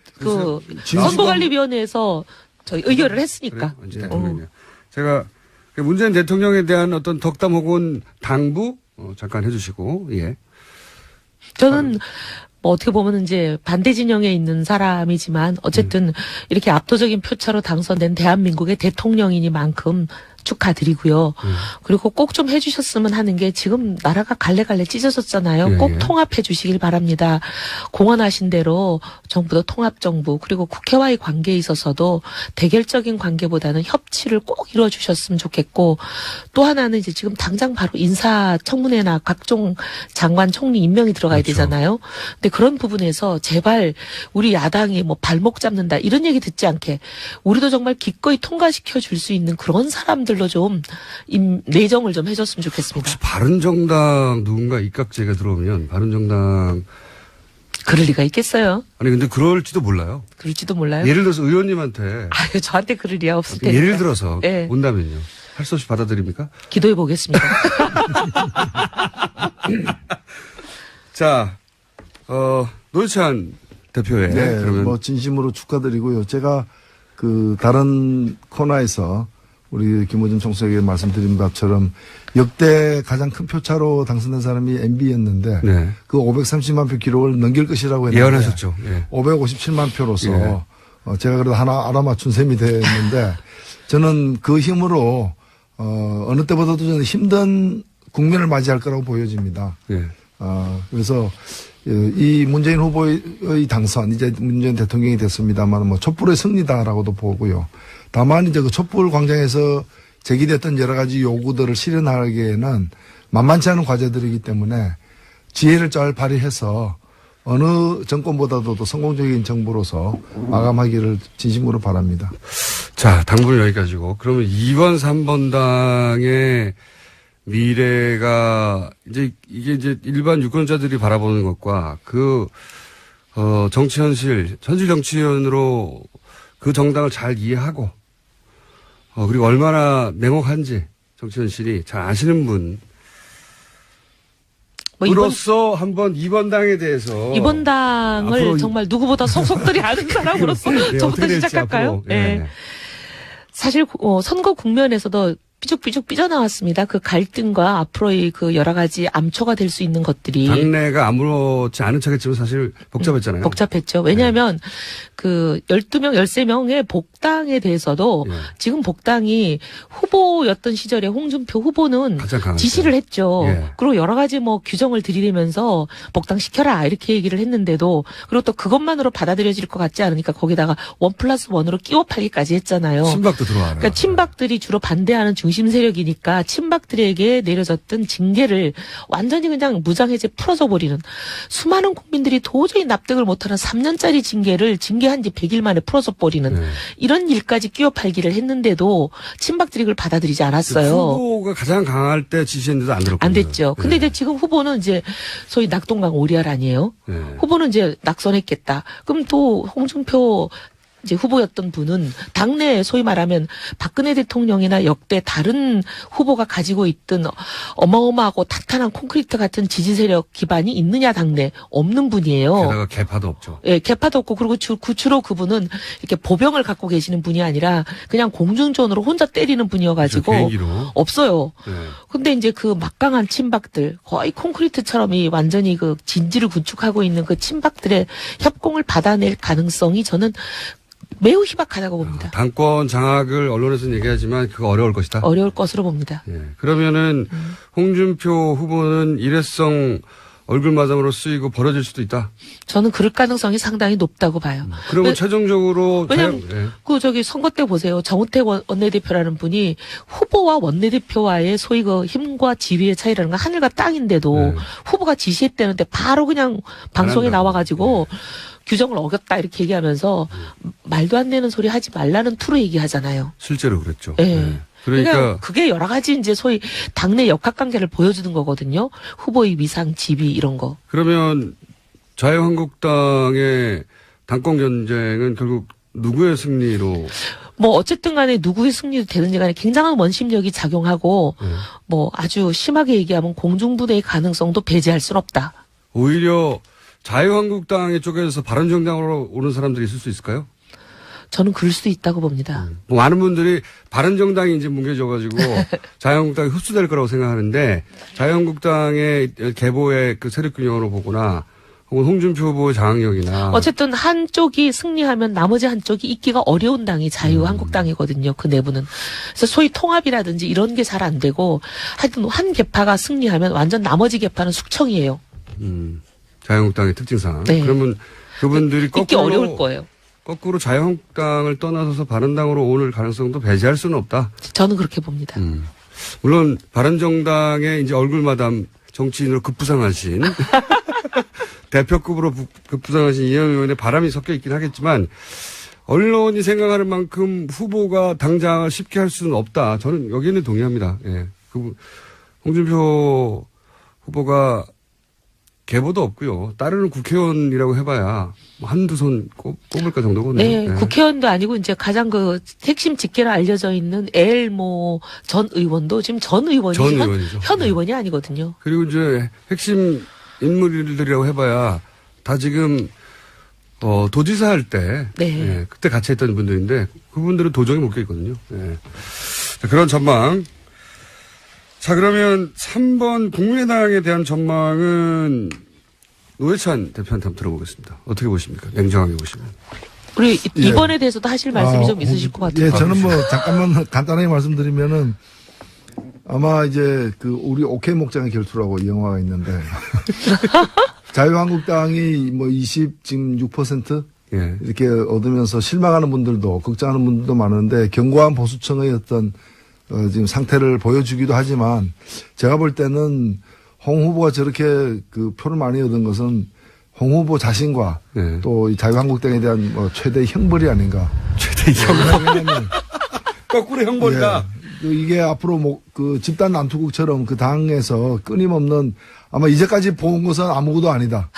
선거관리위원회에서 저희 의결을 했으니까. 이제 대통령이요. 제가 문재인 대통령에 대한 어떤 덕담 혹은 당부 잠깐 해주시고, 예. 저는 뭐 어떻게 보면 이제 반대 진영에 있는 사람이지만 어쨌든 이렇게 압도적인 표차로 당선된 대한민국의 대통령이니만큼 축하드리고요. 그리고 꼭 좀 해주셨으면 하는 게 지금 나라가 갈래갈래 찢어졌잖아요. 예, 꼭 예. 통합해 주시길 바랍니다. 공언하신 대로 정부도 통합정부 그리고 국회와의 관계에 있어서도 대결적인 관계보다는 협치를 꼭 이루어주셨으면 좋겠고 또 하나는 이제 지금 당장 바로 인사청문회나 각종 장관 총리 임명이 들어가야 그렇죠. 되잖아요. 근데 그런 부분에서 제발 우리 야당이 뭐 발목 잡는다 이런 얘기 듣지 않게 우리도 정말 기꺼이 통과시켜 줄 수 있는 그런 사람들로 좀 내정을 좀 해줬으면 좋겠습니다. 혹시 바른정당 누군가 입각제가 들어오면 바른정당 그럴 리가 있겠어요? 아니 근데 그럴지도 몰라요. 그럴지도 몰라요. 예를 들어서 의원님한테 아유 저한테 그럴 리가 없을 테니까. 예를 들어서 네. 온다면요. 할 수 없이 받아들입니까? 기도해 보겠습니다. 자, 노회찬 대표의 네, 그러면 뭐 진심으로 축하드리고요. 제가 그 다른 코너에서 우리 김호준 총수에게 말씀드린 것처럼 역대 가장 큰 표차로 당선된 사람이 MB였는데 네. 그 530만 표 기록을 넘길 것이라고 했는데 예언하셨죠. 예. 557만 표로서 예. 제가 그래도 하나 알아맞춘 셈이 됐는데 저는 그 힘으로 어느 때보다도 저는 힘든 국면을 맞이할 거라고 보여집니다. 예. 그래서 이 문재인 후보의 당선, 이제 문재인 대통령이 됐습니다만 뭐 촛불의 승리다라고도 보고요. 다만 이제 그 촛불 광장에서 제기됐던 여러 가지 요구들을 실현하기에는 만만치 않은 과제들이기 때문에 지혜를 잘 발휘해서 어느 정권보다도 더 성공적인 정부로서 마감하기를 진심으로 바랍니다. 자, 당분은 여기까지고 그러면 2번, 3번 당의 미래가 이게 이제 일반 유권자들이 바라보는 것과 정치 현실 정치인으로 그 정당을 잘 이해하고 그리고 얼마나 냉혹한지 정치 현실이 잘 아시는 분. 으로서 한번 2번 당에 대해서 이번 당을 앞으로 정말 누구보다 속속들이 아는 사람으로서 네, 저부터 어떻게 될지 시작할까요? 앞으로. 네. 네. 사실 선거 국면에서도 삐죽삐죽 삐져나왔습니다. 그 갈등과 앞으로의 그 여러 가지 암초가 될 수 있는 것들이. 당내가 아무렇지 않은 척했지만 사실 복잡했잖아요. 복잡했죠. 왜냐하면 그 12명, 13명의 복당에 대해서도 예. 지금 복당이 후보였던 시절에 홍준표 후보는 가장 강하죠. 지시를 했죠. 예. 그리고 여러 가지 뭐 규정을 들이대면서 복당시켜라 이렇게 얘기를 했는데도 그리고 또 그것만으로 받아들여질 것 같지 않으니까 거기다가 1+1으로 끼워 팔기까지 했잖아요. 친박도 들어와요. 그러니까 친박들이 주로 반대하는 중심 세력이니까 친박들에게 내려졌던 징계를 완전히 그냥 무장해제 풀어져 버리는 수많은 국민들이 도저히 납득을 못하는 3년짜리 징계를 징계한 지 100일 만에 풀어져 버리는 네. 이런 일까지 끼워 팔기를 했는데도 친박들이 그걸 받아들이지 않았어요. 후보가 가장 강할 때 지시했는데도 안 들었거든요. 안 됐죠. 근데 예. 이제 지금 후보는 이제 소위 낙동강 오리알 아니에요? 예. 후보는 이제 낙선했겠다. 그럼 또 홍준표 이제 후보였던 분은 당내 소위 말하면 박근혜 대통령이나 역대 다른 후보가 가지고 있던 어마어마하고 탄탄한 콘크리트 같은 지지 세력 기반이 있느냐 당내 없는 분이에요. 게다가 개파도 없죠. 예, 개파도 없고 그리고 주로 그분은 이렇게 보병을 갖고 계시는 분이 아니라 그냥 공중전으로 혼자 때리는 분이어가지고 비행기로. 없어요. 예. 근데 이제 그 막강한 친박들 거의 콘크리트처럼 이 완전히 그 진지를 구축하고 있는 그 친박들의 협공을 받아낼 가능성이 저는 매우 희박하다고 봅니다. 당권 장악을 언론에서는 얘기하지만 그거 어려울 것이다. 어려울 것으로 봅니다. 예. 그러면은 홍준표 후보는 일회성 얼굴마담으로 쓰이고 벌어질 수도 있다. 저는 그럴 가능성이 상당히 높다고 봐요. 그러면 왜- 최종적으로 왜냐면 예. 그 저기 선거 때 보세요. 정우택 원내대표라는 분이 후보와 원내대표와의 소위 그 힘과 지위의 차이라는 건 하늘과 땅인데도 네. 후보가 지시했다는데 바로 그냥 방송에 한다고. 나와가지고 규정을 어겼다 이렇게 얘기하면서 말도 안 되는 소리 하지 말라는 투로 얘기하잖아요. 실제로 그랬죠. 예. 예. 그러니까 그게 여러 가지 이제 소위 당내 역학관계를 보여주는 거거든요. 후보의 위상, 지위 이런 거. 그러면 자유한국당의 당권 경쟁은 결국 누구의 승리로 뭐 어쨌든 간에 누구의 승리도 되든지 간에 굉장한 원심력이 작용하고 예. 뭐 아주 심하게 얘기하면 공중분해의 가능성도 배제할 순 없다. 오히려 자유한국당의 쪽에서 바른정당으로 오는 사람들이 있을 수 있을까요? 저는 그럴 수도 있다고 봅니다. 뭐 많은 분들이 바른정당이 이제 뭉개져가지고 자유한국당이 흡수될 거라고 생각하는데 자유한국당의 계보의 그 세력균형으로 보거나 혹은 홍준표 후보의 장악력이나 어쨌든 한쪽이 승리하면 나머지 한쪽이 있기가 어려운 당이 자유한국당이거든요. 그 내부는. 그래서 소위 통합이라든지 이런 게 잘 안 되고 하여튼 한 계파가 승리하면 완전 나머지 계파는 숙청이에요. 자유한국당의 특징상. 네. 그러면 그분들이 있기 어려울 거예요. 거꾸로 자유한국당을 떠나서 바른당으로 오를 가능성도 배제할 수는 없다. 저는 그렇게 봅니다. 물론 바른정당의 이제 얼굴마담 정치인으로 급부상하신 대표급으로 급부상하신 이현 의원의 바람이 섞여 있긴 하겠지만 언론이 생각하는 만큼 후보가 당장을 쉽게 할 수는 없다. 저는 여기는 동의합니다. 예. 홍준표 후보가 계보도 없고요. 따르는 국회의원이라고 해봐야 뭐 한두 손 꼽을까 정도거든요. 네, 예. 국회의원도 아니고 이제 가장 그 핵심 직계로 알려져 있는 엘모 전 의원도 지금 전 의원이죠. 전 의원이죠. 현 의원이 아니거든요. 그리고 이제 핵심 인물들이라고 해봐야 다 지금 도지사 할 때 네. 그때 같이 했던 분들인데 그분들은 도저히 못 겠거든요. 예. 자, 그런 전망. 자, 그러면 3번 국민의당에 대한 전망은 노회찬 대표한테 한번 들어보겠습니다. 어떻게 보십니까? 냉정하게 보시면. 우리 예. 이번에 대해서도 하실 말씀이 좀 있으실 것 같아요. 예, 저는 뭐 잠깐만 간단하게 말씀드리면은 아마 이제 그 우리 오케이 목장의 결투라고 이 영화가 있는데 자유한국당이 뭐 6% 예. 이렇게 얻으면서 실망하는 분들도 걱정하는 분들도 많은데 견고한 보수층의 어떤 지금 상태를 보여주기도 하지만 제가 볼 때는 홍 후보가 저렇게 그 표를 많이 얻은 것은 홍 후보 자신과 네. 또 이 자유한국당에 대한 뭐 최대 형벌이 아닌가. 최대 형벌. 왜냐하면 거꾸로 형벌이다. 예, 이게 앞으로 뭐 그 집단 난투국처럼 그 당에서 끊임없는 아마 이제까지 본 것은 아무것도 아니다.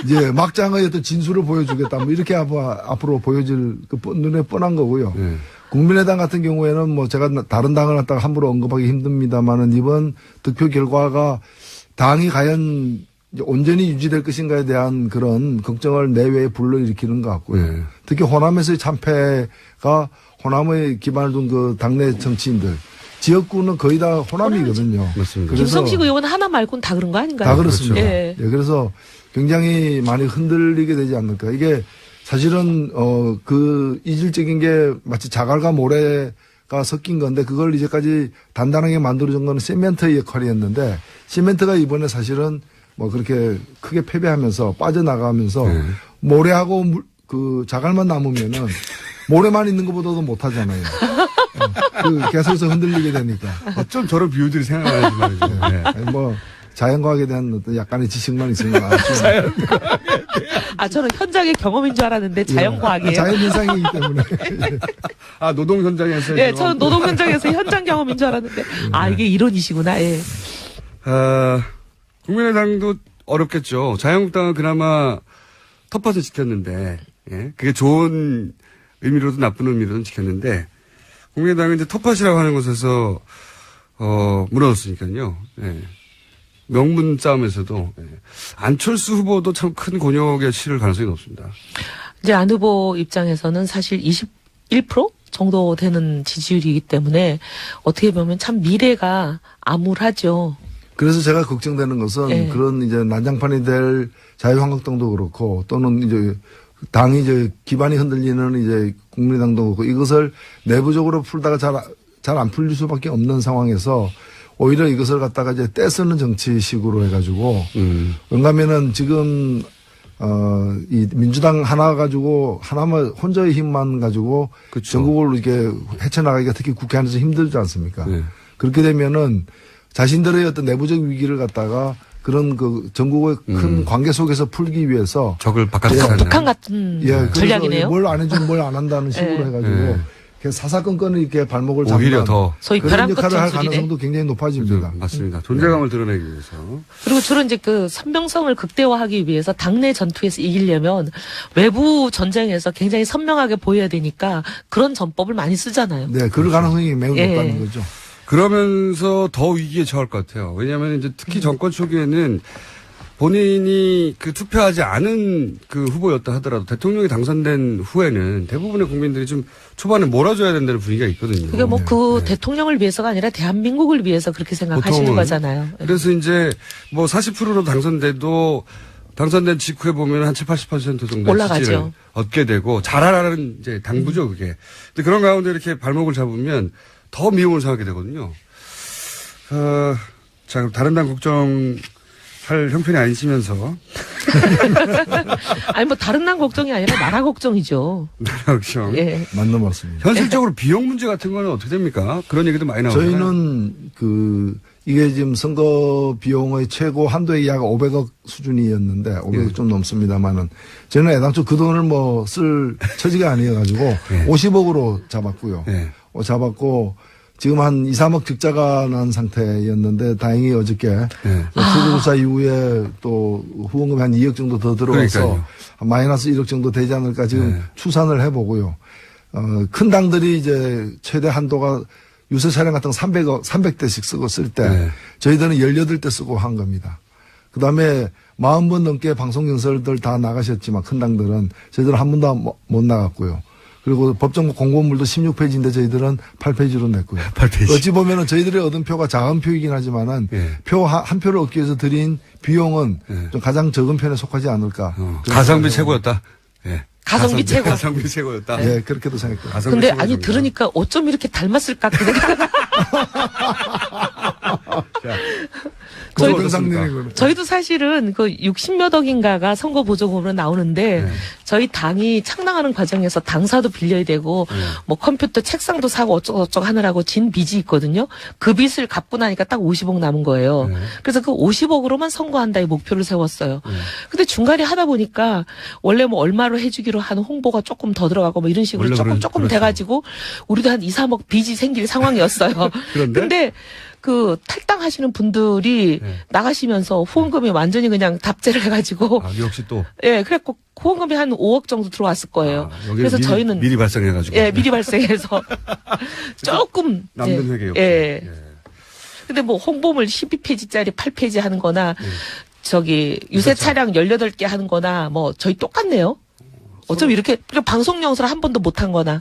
이제 막장의 어떤 진술을 보여주겠다. 뭐 이렇게 앞으로 보여질 그 눈에 뻔한 거고요. 네. 국민의당 같은 경우에는 뭐 제가 다른 당을 갖다가 함부로 언급하기 힘듭니다만은 이번 득표 결과가 당이 과연 온전히 유지될 것인가에 대한 그런 걱정을 내외에 불러일으키는 것 같고요. 네. 특히 호남에서의 참패가 호남의 기반을 둔 그 당내 정치인들 지역구는 거의 다 호남이거든요. 맞습니다. 그래서 김성식 의원 하나 말고는 다 그런 거 아닌가요? 다 그렇습니다. 그렇죠. 예, 그래서 굉장히 많이 흔들리게 되지 않을까. 이게 사실은 그 이질적인 게 마치 자갈과 모래가 섞인 건데 그걸 이제까지 단단하게 만들어준 거는 시멘트의 역할이었는데 시멘트가 이번에 사실은 뭐 그렇게 크게 패배하면서 빠져나가면서 모래하고 그 자갈만 남으면은 모래만 있는 것보다도 못하잖아요. 그 계속해서 흔들리게 되니까. 어쩜 저런 비유들이 생각나는지 말이죠. 네. 아니 뭐 자연과학에 대한 어떤 약간의 지식만 있으면 알죠. 저는 현장의 경험인 줄 알았는데 자연과학이에요. 자연 현상이기 때문에. 아, 노동 현장에서. 예, 저는 노동 현장에서 현장 경험인 줄 알았는데 이게 이론이시구나. 예. 국민의당도 어렵겠죠. 자유한국당은 그나마 텃밭을 지켰는데, 예, 그게 좋은 의미로든 나쁜 의미로든 지켰는데, 국민의당은 이제 텃밭이라고 하는 곳에서 무너졌으니까요. 예. 명분 싸움에서도 안철수 후보도 참 큰 곤욕에 치를 가능성이 높습니다. 이제 안 후보 입장에서는 사실 21% 정도 되는 지지율이기 때문에 어떻게 보면 참 미래가 암울하죠. 그래서 제가 걱정되는 것은 그런 이제 난장판이 될 자유한국당도 그렇고 또는 이제 당이 이제 기반이 흔들리는 이제 국민의당도 그렇고 이것을 내부적으로 풀다가 잘 안 풀릴 수밖에 없는 상황에서 오히려 이것을 갖다가 이제 떼쓰는 정치식으로 해가지고 왜냐하면은 지금 이 민주당 하나 가지고 하나만 혼자의 힘만 가지고 그쵸. 전국을 이렇게 헤쳐나가기가 특히 국회 안에서 힘들지 않습니까? 네. 그렇게 되면은 자신들의 어떤 내부적 위기를 갖다가 그런 그 전국의 큰 관계 속에서 풀기 위해서 적을 바깥에 북한 같은 전략이네요. 뭘 안 해주면 뭘 안 한다는 식으로 해가지고 사사건건을 이렇게 발목을 오히려 잡는 더 소위 그런 벼랑 끝 역할을 할 전술이네. 가능성도 굉장히 높아집니다. 맞습니다. 존재감을 드러내기 위해서. 그리고 주로 이제 그 선명성을 극대화하기 위해서 당내 전투에서 이기려면 외부 전쟁에서 굉장히 선명하게 보여야 되니까 그런 전법을 많이 쓰잖아요. 네, 그럴 가능성이 매우 높다는 거죠. 그러면서 더 위기에 처할 것 같아요. 왜냐하면 이제 특히 정권 초기에는 본인이 그 투표하지 않은 그 후보였다 하더라도 대통령이 당선된 후에는 대부분의 국민들이 좀 초반에 몰아줘야 된다는 분위기가 있거든요. 그게 뭐 그 대통령을 위해서가 아니라 대한민국을 위해서 그렇게 생각하시는 보통은. 거잖아요. 그래서 이제 뭐 40%로 당선돼도 당선된 직후에 보면 한 7, 80% 정도 올라가죠. 지지를 얻게 되고 잘하라는 이제 당부죠, 그게. 근데 그런 가운데 이렇게 발목을 잡으면 더 미움을 사게 되거든요. 자, 그럼 다른 당 걱정할 형편이 아니시면서. 아니 뭐 다른 난 걱정이 아니라 나라 걱정이죠. 나라 걱정. 예. 맞는 말씀입니다. 현실적으로 비용 문제 같은 거는 어떻게 됩니까? 그런 얘기도 많이 나오잖아요. 저희는 이게 지금 선거 비용의 최고 한도의 약 500억 수준이었는데 500억 좀 넘습니다만은 저는 애당초 그 돈을 뭐 쓸 처지가 아니어가지고 50억으로 잡았고요. 잡았고 지금 한 2, 3억 적자가 난 상태였는데 다행히 어저께 투구조사 이후에 또 후원금이 한 2억 정도 더 들어와서 한 마이너스 1억 정도 되지 않을까 지금 추산을 해보고요. 큰 당들이 이제 최대 한도가 유세 차량 같은 거 300대씩 쓰고 쓸 때 저희들은 18대 쓰고 한 겁니다. 그 다음에 40번 넘게 방송 연설들 다 나가셨지만 큰 당들은 저희들은 한 번도 못 나갔고요. 그리고 법정 공고문도 16페이지인데 저희들은 8페이지로 냈고요. 8페이지. 어찌 보면은 저희들이 얻은 표가 작은 표이긴 하지만은 한 표를 얻기 위해서 들인 비용은 좀 가장 적은 편에 속하지 않을까. 가성비 최고였다. 가성비 최고. 가성비 최고였다. 예, 그렇게도 생각해요. 근데 아니 들으니까 어쩜 이렇게 닮았을까 그 생각. 저희도 사실은 그 60몇 억인가가 선거 보조금으로 나오는데 저희 당이 창당하는 과정에서 당사도 빌려야 되고 뭐 컴퓨터 책상도 사고 어쩌고저쩌고 하느라고 진 빚이 있거든요. 그 빚을 갚고 나니까 딱 50억 남은 거예요. 그래서 그 50억으로만 선거한다의 목표를 세웠어요. 근데 중간에 하다 보니까 원래 뭐 얼마로 해주기로 하는 홍보가 조금 더 들어가고 뭐 이런 식으로 조금 돼가지고 우리도 한 2, 3억 빚이 생길 상황이었어요. 근데 그 탈당하시는 분들이 나가시면서 후원금이 완전히 그냥 답제를 해가지고. 역시 또. 예, 그래갖고 후원금이 한 5억 정도 들어왔을 거예요. 그래서 저희는. 미리 발생해가지고. 예, 미리 발생해서. 조금. 남는 회계 역시. 예. 근데 뭐 홍보물 12페이지짜리 8페이지 하는 거나 저기 유세 차량 18개 하는 거나 뭐 저희 똑같네요. 어쩜 이렇게 방송 영상 한 번도 못 한 거나.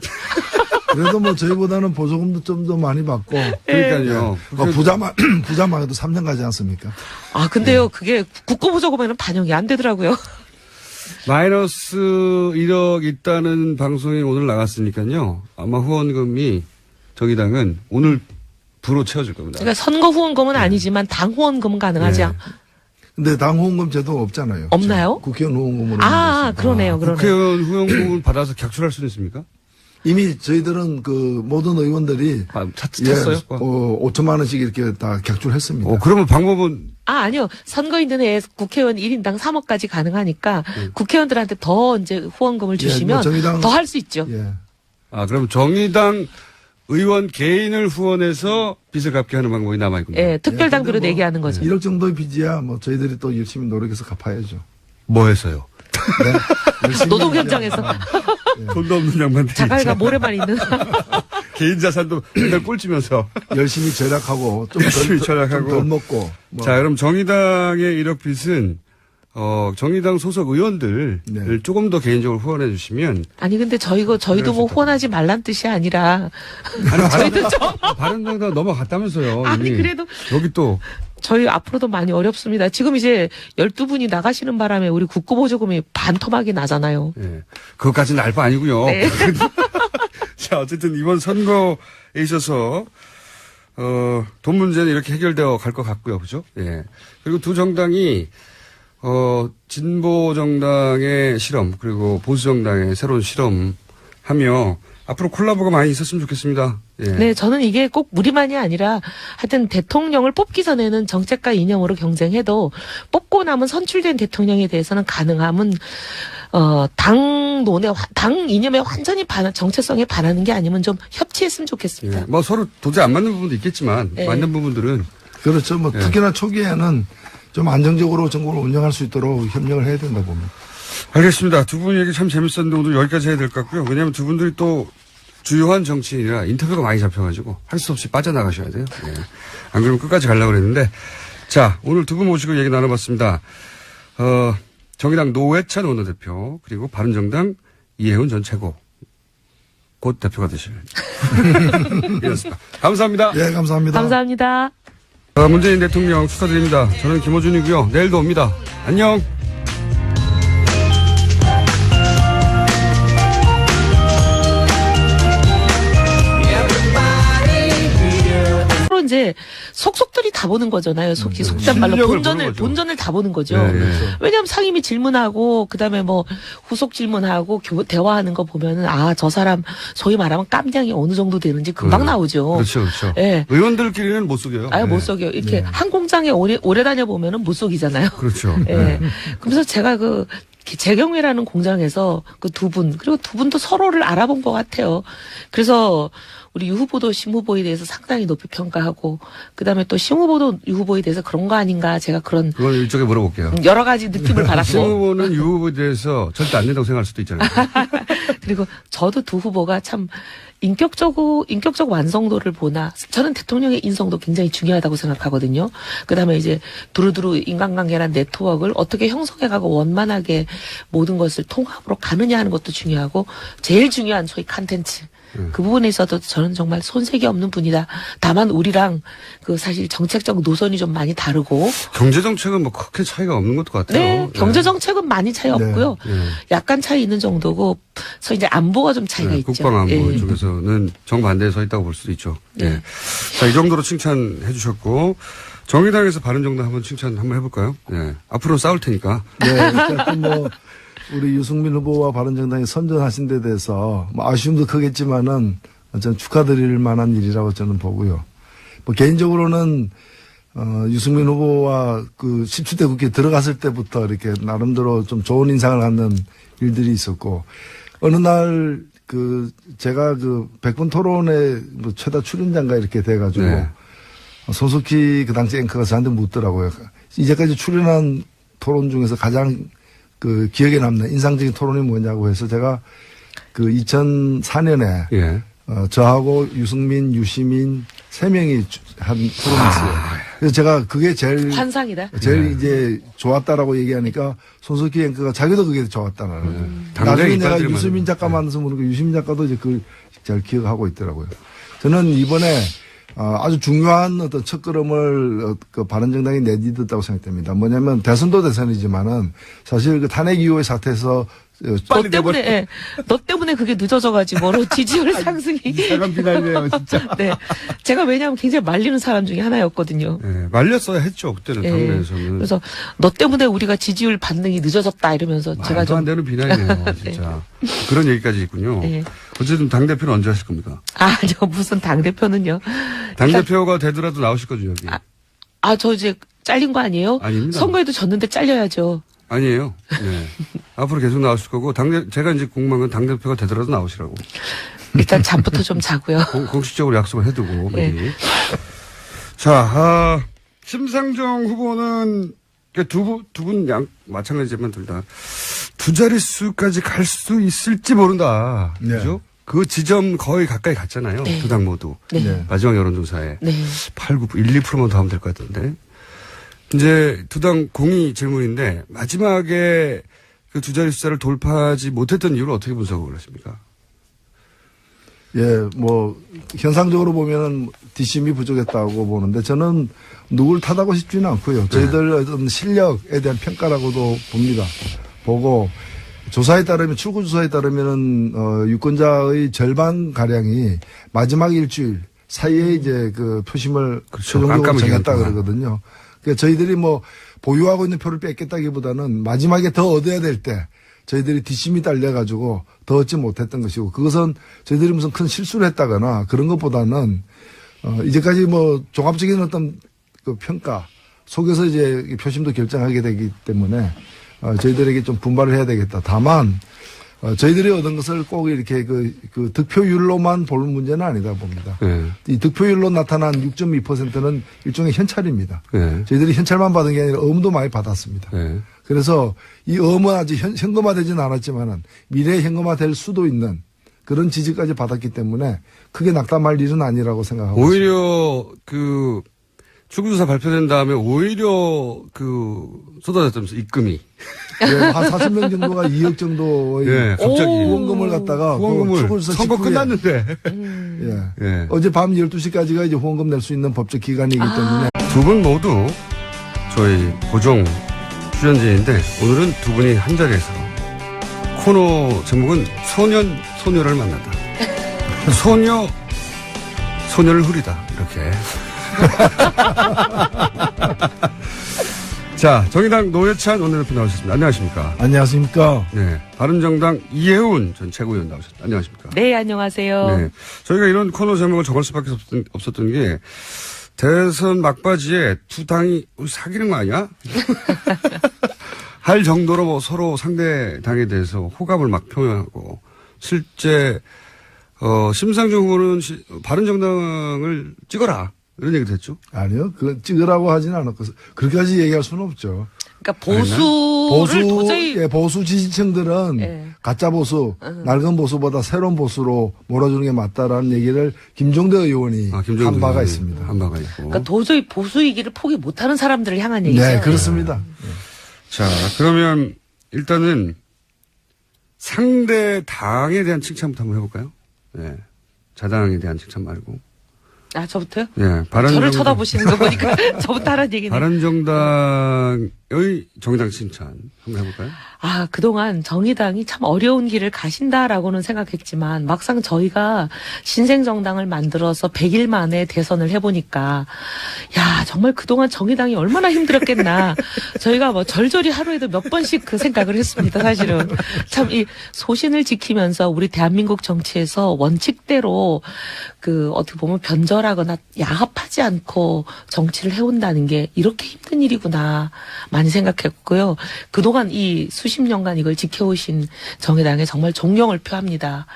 그래도 뭐 저희보다는 보조금도 좀 더 많이 받고. 그러니까요. 부자만 해도 3년 가지 않습니까? 아, 근데요, 그게 국고보조금에는 반영이 안 되더라고요. 마이너스 1억 있다는 방송이 오늘 나갔으니까요. 아마 후원금이 정의당은 오늘 부로 채워질 겁니다. 그러니까 선거 후원금은 아니지만 당 후원금은 가능하죠. 근데 당 후원금 제도가 없잖아요. 없나요? 국회의원 후원금으로. 그러네요. 국회의원 후원금을 받아서 격출할 수는 있습니까? 이미 저희들은 그 모든 의원들이 찼어요? 5천만 원씩 이렇게 다 격출했습니다. 그러면 방법은 아니요. 선거 있는 해에 국회의원 1인당 3억까지 가능하니까 국회의원들한테 더 이제 후원금을 주시면 더 할 수 있죠. 예. 그럼 정의당 의원 개인을 후원해서 빚을 갚게 하는 방법이 남아있군요. 예, 특별당비로 내게 하는 거죠. 1억 정도의 빚이야 뭐 저희들이 또 열심히 노력해서 갚아야죠. 뭐 해서요? 네? 노동 현장에서 돈도 없는 양반들이 자갈과 모래만 있는 개인 자산도 맨날 꼴찌면서 열심히 절약하고 열심히 절약하고 덜 먹고. 자, 그럼 정의당의 1억 빚은 정의당 소속 의원들을 조금 더 개인적으로 후원해 주시면. 아니, 근데 저희도 뭐 후원하지 말란 뜻이 아니라. 저희도 바른정당 넘어갔다면서요. 아니, 이미. 그래도. 여기 또. 저희 앞으로도 많이 어렵습니다. 지금 이제 12분이 나가시는 바람에 우리 국고보조금이 반토막이 나잖아요. 네. 그것까지는 알 바 아니고요. 네. 자, 어쨌든 이번 선거에 있어서 돈 문제는 이렇게 해결되어 갈 것 같고요. 그죠? 예. 그리고 두 정당이 진보 정당의 실험 그리고 보수 정당의 새로운 실험하며 앞으로 콜라보가 많이 있었으면 좋겠습니다. 예. 네, 저는 이게 꼭 우리만이 아니라 하여튼 대통령을 뽑기 전에는 정책과 이념으로 경쟁해도 뽑고 나면 선출된 대통령에 대해서는 가능하면 당 이념에 완전히 정체성에 반하는 게 아니면 좀 협치했으면 좋겠습니다. 예. 뭐 서로 도저히 안 맞는 부분도 있겠지만 맞는 부분들은 그렇죠. 뭐 특히나 초기에는 좀 안정적으로 정권을 운영할 수 있도록 협력을 해야 된다 봅니다. 알겠습니다. 두 분 얘기 참 재밌었는데 오늘 여기까지 해야 될 것 같고요. 왜냐하면 두 분들이 또 주요한 정치인이라 인터뷰가 많이 잡혀가지고 할 수 없이 빠져나가셔야 돼요. 예. 안 그러면 끝까지 가려고 그랬는데 자, 오늘 두 분 모시고 얘기 나눠봤습니다. 정의당 노회찬 원내대표 그리고 바른정당 이혜훈 전 최고 곧 대표가 되실 이었습니다. 감사합니다. 네, 감사합니다. 감사합니다. 문재인 대통령 축하드립니다. 저는 김호준이고요. 내일도 옵니다. 안녕. 이제 속속들이 다 보는 거잖아요. 속단 말로 본전을 다 보는 거죠. 네, 네. 왜냐하면 상임위 질문하고 그다음에 뭐 후속 질문하고 대화하는 거 보면은 저 사람 소위 말하면 깜냥이 어느 정도 되는지 금방 나오죠. 그렇죠, 그렇죠. 네. 의원들끼리는 못 속여요. 못 속여. 이렇게 한 공장에 오래 다녀 보면은 못 속이잖아요. 그렇죠. 네. 그래서 제가 재경회라는 공장에서 그 두 분, 그리고 두 분도 서로를 알아본 것 같아요. 그래서 우리 유 후보도 심 후보에 대해서 상당히 높이 평가하고, 그 다음에 또 심 후보도 유 후보에 대해서 그런 거 아닌가, 제가 그건 이쪽에 물어볼게요. 여러 가지 느낌을 받았고. 심 후보는 유 후보에 대해서 절대 안 된다고 생각할 수도 있잖아요. 그리고 저도 두 후보가 참 인격적 완성도를 보나, 저는 대통령의 인성도 굉장히 중요하다고 생각하거든요. 그 다음에 이제 두루두루 인간관계나 네트워크를 어떻게 형성해가고 원만하게 모든 것을 통합으로 가느냐 하는 것도 중요하고, 제일 중요한 소위 컨텐츠. 그 부분에 있어도 저는 정말 손색이 없는 분이다. 다만 우리랑 사실 정책적 노선이 좀 많이 다르고. 경제정책은 뭐 크게 차이가 없는 것도 같아요. 네. 경제정책은 많이 차이 없고요. 약간 차이 있는 정도고, 그래서 이제 안보가 좀 차이가 있죠. 국방안보 쪽에서는 정반대에 서 있다고 볼 수도 있죠. 네. 자, 이 정도로 칭찬해 주셨고, 정의당에서 바른정당 한번 칭찬 한번 해볼까요? 네. 앞으로 싸울 테니까. 네. 뭐 우리 유승민 후보와 바른정당이 선전하신 데 대해서 뭐 아쉬움도 크겠지만은 저는 축하드릴 만한 일이라고 저는 보고요. 뭐 개인적으로는 유승민 후보와 17대 국회에 들어갔을 때부터 이렇게 나름대로 좀 좋은 인상을 갖는 일들이 있었고, 어느 날 제가 100분 토론에 뭐 최다 출연자인가 이렇게 돼가지고 손석희 그 당시 앵커가 저한테 묻더라고요. 이제까지 출연한 토론 중에서 가장 기억에 남는 인상적인 토론이 뭐냐고 해서 제가 2004년에 저하고 유승민, 유시민 3명이 한 토론이 있어요. 그래서 제가 그게 제일 환상이다. 제일 이제 좋았다라고 얘기하니까 손석희 앵커가 자기도 그게 좋았다는. 나중에 내가 유수민 작가 만나서 모르고 유수민 작가도 이제 그걸 잘 기억하고 있더라고요. 저는 이번에 아주 중요한 어떤 첫걸음을 그 바른정당이 내딛었다고 생각됩니다. 뭐냐면 대선도 대선이지만은 사실 그 탄핵 이후의 사태에서 너 때문에 그게 늦어져가지고 지지율 상승이. 이상한 비난이네요, 진짜. 네, 제가 왜냐하면 굉장히 말리는 사람 중에 하나였거든요. 네, 말렸어야 했죠 그때는 당내에서는. 그래서 너 때문에 우리가 지지율 반등이 늦어졌다 이러면서 제가 좀 안 되는 비난이네요, 진짜. 그런 얘기까지 있군요. 네. 어쨌든 당 대표는 언제 하실 겁니까? 저 무슨 당 대표는요? 당 대표가 되더라도 나오실 거죠 여기. 저 이제 잘린 거 아니에요? 아닙니다. 선거에도 졌는데 잘려야죠. 아니에요. 네. 앞으로 계속 나오실 거고 제가 이제 궁금한 건 당 대표가 되더라도 나오시라고. 일단 잠부터 좀 자고요. 공식적으로 약속을 해두고 미리. 네. 자, 심상정 후보는 두 분 마찬가지지만 둘 다 두 자릿수까지 갈 수 있을지 모른다. 네. 그죠? 그 지점 거의 가까이 갔잖아요. 네. 두 당 모두. 네. 마지막 여론조사에. 네. 8, 9, 1, 2%만 더 하면 될 것 같은데. 이제 두 당 공이 질문인데 마지막에 그 두 자리 숫자를 돌파하지 못했던 이유를 어떻게 분석을 하십니까? 예, 뭐 현상적으로 보면은 뒷심이 부족했다고 보는데 저는 누굴 탓하고 싶지는 않고요. 저희들 어떤 실력에 대한 평가라고도 봅니다. 보고 조사에 따르면 출구 조사에 따르면은 유권자의 절반 가량이 마지막 일주일 사이에 이제 그 표심을 최종적으로 정했다 그러거든요. 그러니까 저희들이 뭐 보유하고 있는 표를 뺏겠다기보다는 마지막에 더 얻어야 될 때 저희들이 뒷심이 딸려가지고 더 얻지 못했던 것이고 그것은 저희들이 무슨 큰 실수를 했다거나 그런 것보다는 이제까지 뭐 종합적인 어떤 그 평가 속에서 이제 표심도 결정하게 되기 때문에 저희들에게 좀 분발을 해야 되겠다. 다만 저희들이 얻은 것을 꼭 이렇게 그 득표율로만 볼 문제는 아니다 봅니다. 네. 이 득표율로 나타난 6.2%는 일종의 현찰입니다. 네. 저희들이 현찰만 받은 게 아니라 어음도 많이 받았습니다. 네. 그래서 이 어음은 아직 현금화되지는 않았지만은 미래에 현금화될 수도 있는 그런 지지까지 받았기 때문에 크게 낙담할 일은 아니라고 생각하고 오히려 그 출구조사 발표된 다음에 오히려 쏟아졌다면서 입금이. 네, 한 40명 정도가 2억 정도의 갑자기 후원금을 갖다가 후원금을 선거 끝났는데 예. 어제 밤 12시까지가 이제 후원금 낼 수 있는 법적 기간이기 때문에 두 분 모두 저희 고정 출연진인데 오늘은 두 분이 한 자리에서 코너 제목은 소녀를 만난다. 소녀를 흐리다 이렇게. 자, 정의당 노회찬 원내대표 나오셨습니다. 안녕하십니까? 안녕하십니까? 네. 바른정당 이혜훈 전 최고위원 나오셨습니다. 안녕하십니까? 네, 안녕하세요. 네. 저희가 이런 코너 제목을 정할 수밖에 없었던 게 대선 막바지에 두 당이 우리 사귀는 거 아니야? 할 정도로 뭐 서로 상대 당에 대해서 호감을 막 표현하고 실제 심상정 후보는 바른정당을 찍어라. 이런 얘기도 했죠? 아니요. 그건 찍으라고 하지는 않았고, 그렇게까지 얘기할 수는 없죠. 그러니까 보수 지지층들은 가짜 보수, 낡은 보수보다 새로운 보수로 몰아주는 게 맞다라는 얘기를 김종대 의원이 한 바가 있습니다. 한 바가 있고. 그러니까 도저히 보수이기를 포기 못하는 사람들을 향한 얘기죠. 네, 그렇습니다. 자, 그러면 일단은 상대 당에 대한 칭찬부터 한번 해볼까요? 네. 자당에 대한 칭찬 말고. 저부터요? 네. 저를 쳐다보시는 거 보니까 저부터 하라는 얘기네요. 바른정당의 정의당 칭찬 한번 해볼까요? 그동안 정의당이 참 어려운 길을 가신다라고는 생각했지만 막상 저희가 신생정당을 만들어서 100일 만에 대선을 해보니까 정말 그동안 정의당이 얼마나 힘들었겠나. 저희가 뭐 절절히 하루에도 몇 번씩 그 생각을 했습니다. 사실은 참 이 소신을 지키면서 우리 대한민국 정치에서 원칙대로 어떻게 보면 변절하거나 야합하지 않고 정치를 해온다는 게 이렇게 힘든 일이구나 많이 생각했고요. 그동안 이 수십 년간 이걸 지켜오신 정의당에 정말 존경을 표합니다.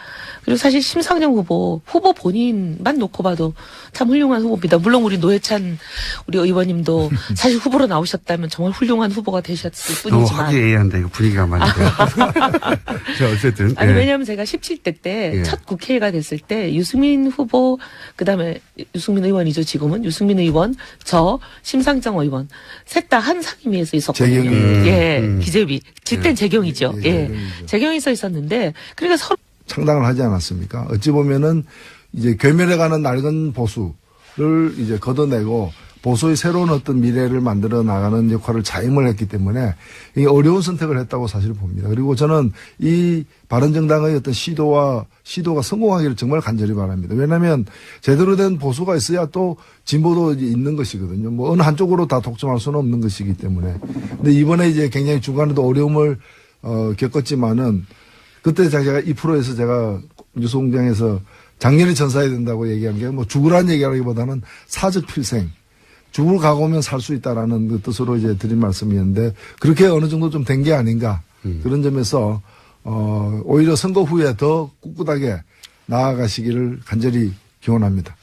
그리고 사실 심상정 후보 본인만 놓고 봐도 참 훌륭한 후보입니다. 물론 우리 노회찬 우리 의원님도 사실 후보로 나오셨다면 정말 훌륭한 후보가 되셨을 너무 뿐이지만. 화기애애한데 이거 분위기가 많이 돼요. 자, 어쨌든. 아니 예. 왜냐하면 제가 17대 때 예. 첫 국회가 됐을 때 유승민 후보 그다음에 유승민 의원이죠 지금은 유승민 의원 저 심상정 의원 셋 다 한 상임위에서 있었거든요. 재경이. 예 기재위 질땐 재경이죠. 예, 예 재경이죠. 재경에서 있었는데 그러니까 서로 창당을 하지 않았습니까? 어찌 보면은 이제 괴멸해가는 낡은 보수를 이제 걷어내고 보수의 새로운 어떤 미래를 만들어 나가는 역할을 자임을 했기 때문에 이 어려운 선택을 했다고 사실 봅니다. 그리고 저는 이 바른정당의 어떤 시도가 성공하기를 정말 간절히 바랍니다. 왜냐하면 제대로 된 보수가 있어야 또 진보도 이제 있는 것이거든요. 뭐 어느 한쪽으로 다 독점할 수는 없는 것이기 때문에. 근데 이번에 이제 굉장히 중간에도 어려움을 겪었지만은 그때 제가 2%에서 제가 뉴스공장에서 작년에 전사해야 된다고 얘기한 게 뭐 죽으라는 얘기하기보다는 사적 필생. 죽을 각오면 살 수 있다라는 그 뜻으로 이제 드린 말씀이었는데 그렇게 어느 정도 좀 된 게 아닌가. 그런 점에서, 오히려 선거 후에 더 꿋꿋하게 나아가시기를 간절히 기원합니다.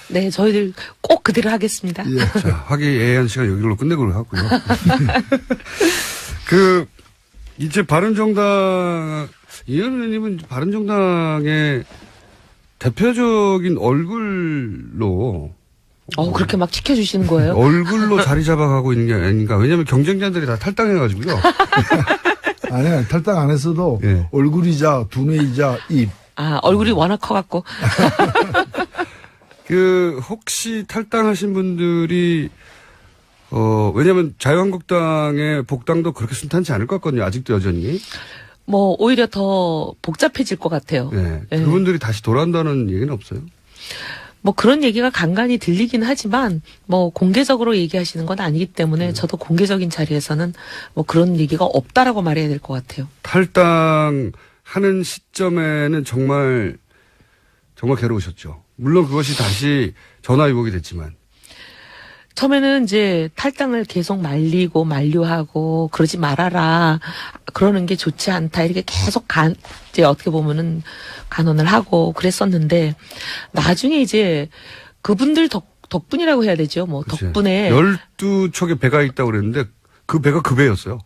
네 저희들 꼭 그대로 하겠습니다. 예. 자, 화기애애한 시간 여기로 끝내고 하고요. 이제 바른정당, 이현 의원님은 바른정당의 대표적인 얼굴로 그렇게 막 지켜주시는 거예요? 얼굴로 자리 잡아가고 있는 게 아닌가. 왜냐하면 경쟁자들이 다 탈당해가지고요. 아니, 탈당 안 했어도 예. 얼굴이자 두뇌이자 입. 얼굴이 워낙 커갖고. 혹시 탈당하신 분들이, 왜냐면 자유한국당의 복당도 그렇게 순탄치 않을 것 같거든요. 아직도 여전히. 뭐 오히려 더 복잡해질 것 같아요. 네. 예. 그분들이 다시 돌아온다는 얘기는 없어요. 뭐 그런 얘기가 간간히 들리긴 하지만 뭐 공개적으로 얘기하시는 건 아니기 때문에 저도 공개적인 자리에서는 뭐 그런 얘기가 없다라고 말해야 될 것 같아요. 탈당하는 시점에는 정말 괴로우셨죠. 물론 그것이 다시 전화위복이 됐지만. 처음에는 이제 탈당을 계속 말리고 만류하고 그러지 말아라. 그러는 게 좋지 않다. 이렇게 계속 이제 어떻게 보면은 간언을 하고 그랬었는데 나중에 이제 그분들 덕분이라고 해야 되죠. 뭐 그치. 덕분에 12척의 배가 있다고 그랬는데 그 배가 그 배였어요.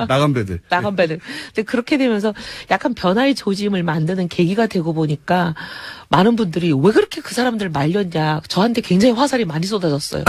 나간 배들. 나간 배들. 근데 그렇게 되면서 약간 변화의 조짐을 만드는 계기가 되고 보니까 많은 분들이 왜 그렇게 그 사람들 말렸냐. 저한테 굉장히 화살이 많이 쏟아졌어요.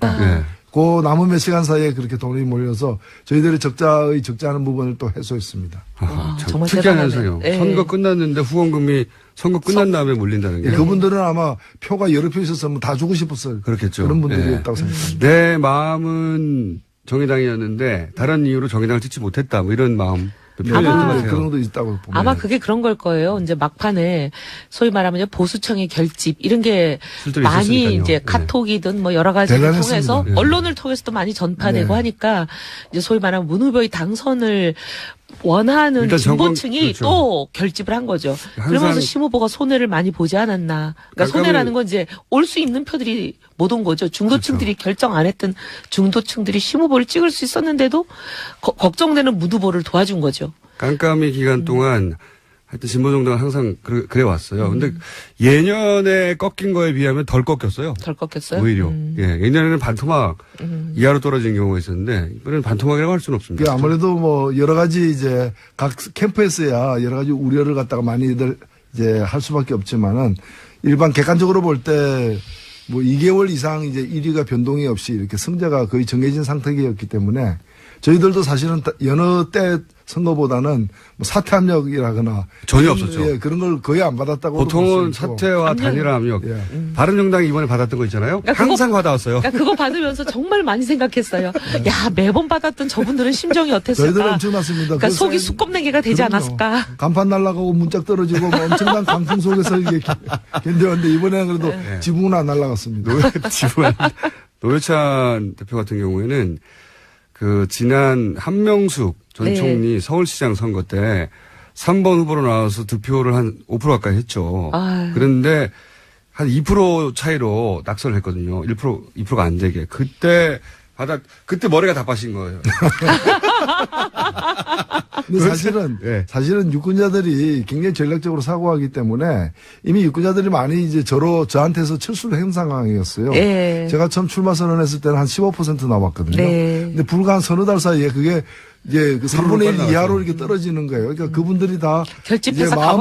네. 그 남은 몇 시간 사이에 그렇게 돈이 몰려서 저희들이 적자하는 부분을 또 해소했습니다. 참 정말 특이한 대단하네. 현상이요. 예. 선거 끝났는데 후원금이 선거 끝난 다음에 몰린다는 게. 그분들은 아마 표가 여러 표 있었으면 다 주고 싶었어요. 그렇겠죠. 그런 분들이 예. 있다고 생각합니다. 내 마음은 정의당이었는데 다른 이유로 정의당을 찍지 못했다. 뭐 이런 마음. 표현이 아마 있는 것 같아요. 그런 것도 있다고 봅니다. 아마 그게 그런 걸 거예요. 이제 막판에 소위 말하면 보수청의 결집 이런 게 실제로 많이 있었으니까요. 이제 네. 카톡이든 뭐 여러 가지를 대단했습니다. 통해서 네. 언론을 통해서도 많이 전파되고 네. 하니까 이제 소위 말하면 문 후보의 당선을 원하는 일단 정권- 진보층이 그렇죠. 또 결집을 한 거죠. 항상- 그러면서 심 후보가 손해를 많이 보지 않았나. 그러니까 손해라는 건 이제 올 수 있는 표들이 못 온 거죠. 중도층들이 그렇죠. 결정 안 했던 중도층들이 심 후보를 찍을 수 있었는데도 걱정되는 문 후보를 도와준 거죠. 깜깜이 기간 동안 하여튼 진보정당은 항상 그래 왔어요. 근데 예년에 꺾인 거에 비하면 덜 꺾였어요. 덜 꺾였어요? 오히려. 예. 예년에는 반토막 이하로 떨어진 경우가 있었는데 이번에는 반토막이라고 할 수는 없습니다. 이게 아무래도 뭐 여러 가지 이제 각 캠프에서야 여러 가지 우려를 갖다가 많이들 이제 할 수밖에 없지만은 일반 객관적으로 볼 때 뭐 2개월 이상 이제 1위가 변동이 없이 이렇게 승자가 거의 정해진 상태였기 때문에 저희들도 사실은 여느 때 선거보다는 뭐 사퇴 압력이라거나 전혀 그런, 없었죠. 예, 그런 걸 거의 안 받았다고 보통은 사퇴와 단일화 압력. 예. 바른정당이 이번에 받았던 거 있잖아요. 그러니까 항상 받아왔어요. 그러니까 그거 받으면서 정말 많이 생각했어요. 야, 매번 받았던 저분들은 심정이 저희들은 어땠을까? 엄청났습니다. 그러니까 그 속이 사이- 수껍내기가 되지 그럼요. 않았을까? 간판 날아가고 문짝 떨어지고 뭐 엄청난 강풍 속에서 이게 견뎌왔는데 이번에는 그래도 네. 지붕은 안 날아갔습니다. 노회찬 대표 같은 경우에는 그 지난 한명숙 전 네. 총리 서울시장 선거 때 3번 후보로 나와서 득표를 한 5% 가까이 했죠. 아유. 그런데 한 2% 차이로 낙선을 했거든요. 2%가 안 되게. 그때 머리가 다 빠진 거예요. 근데 사실은 유권자들이 굉장히 전략적으로 사고하기 때문에 이미 유권자들이 많이 이제 저한테서 철수를 한 상황이었어요. 예. 제가 처음 출마 선언했을 때는 한 15% 남았거든요. 네. 근데 불과 한 서너 달 사이에 그게 이제 그 3분의 1 나갔죠. 이하로 이렇게 떨어지는 거예요. 그러니까 그분들이 다 결집해서 이제 마음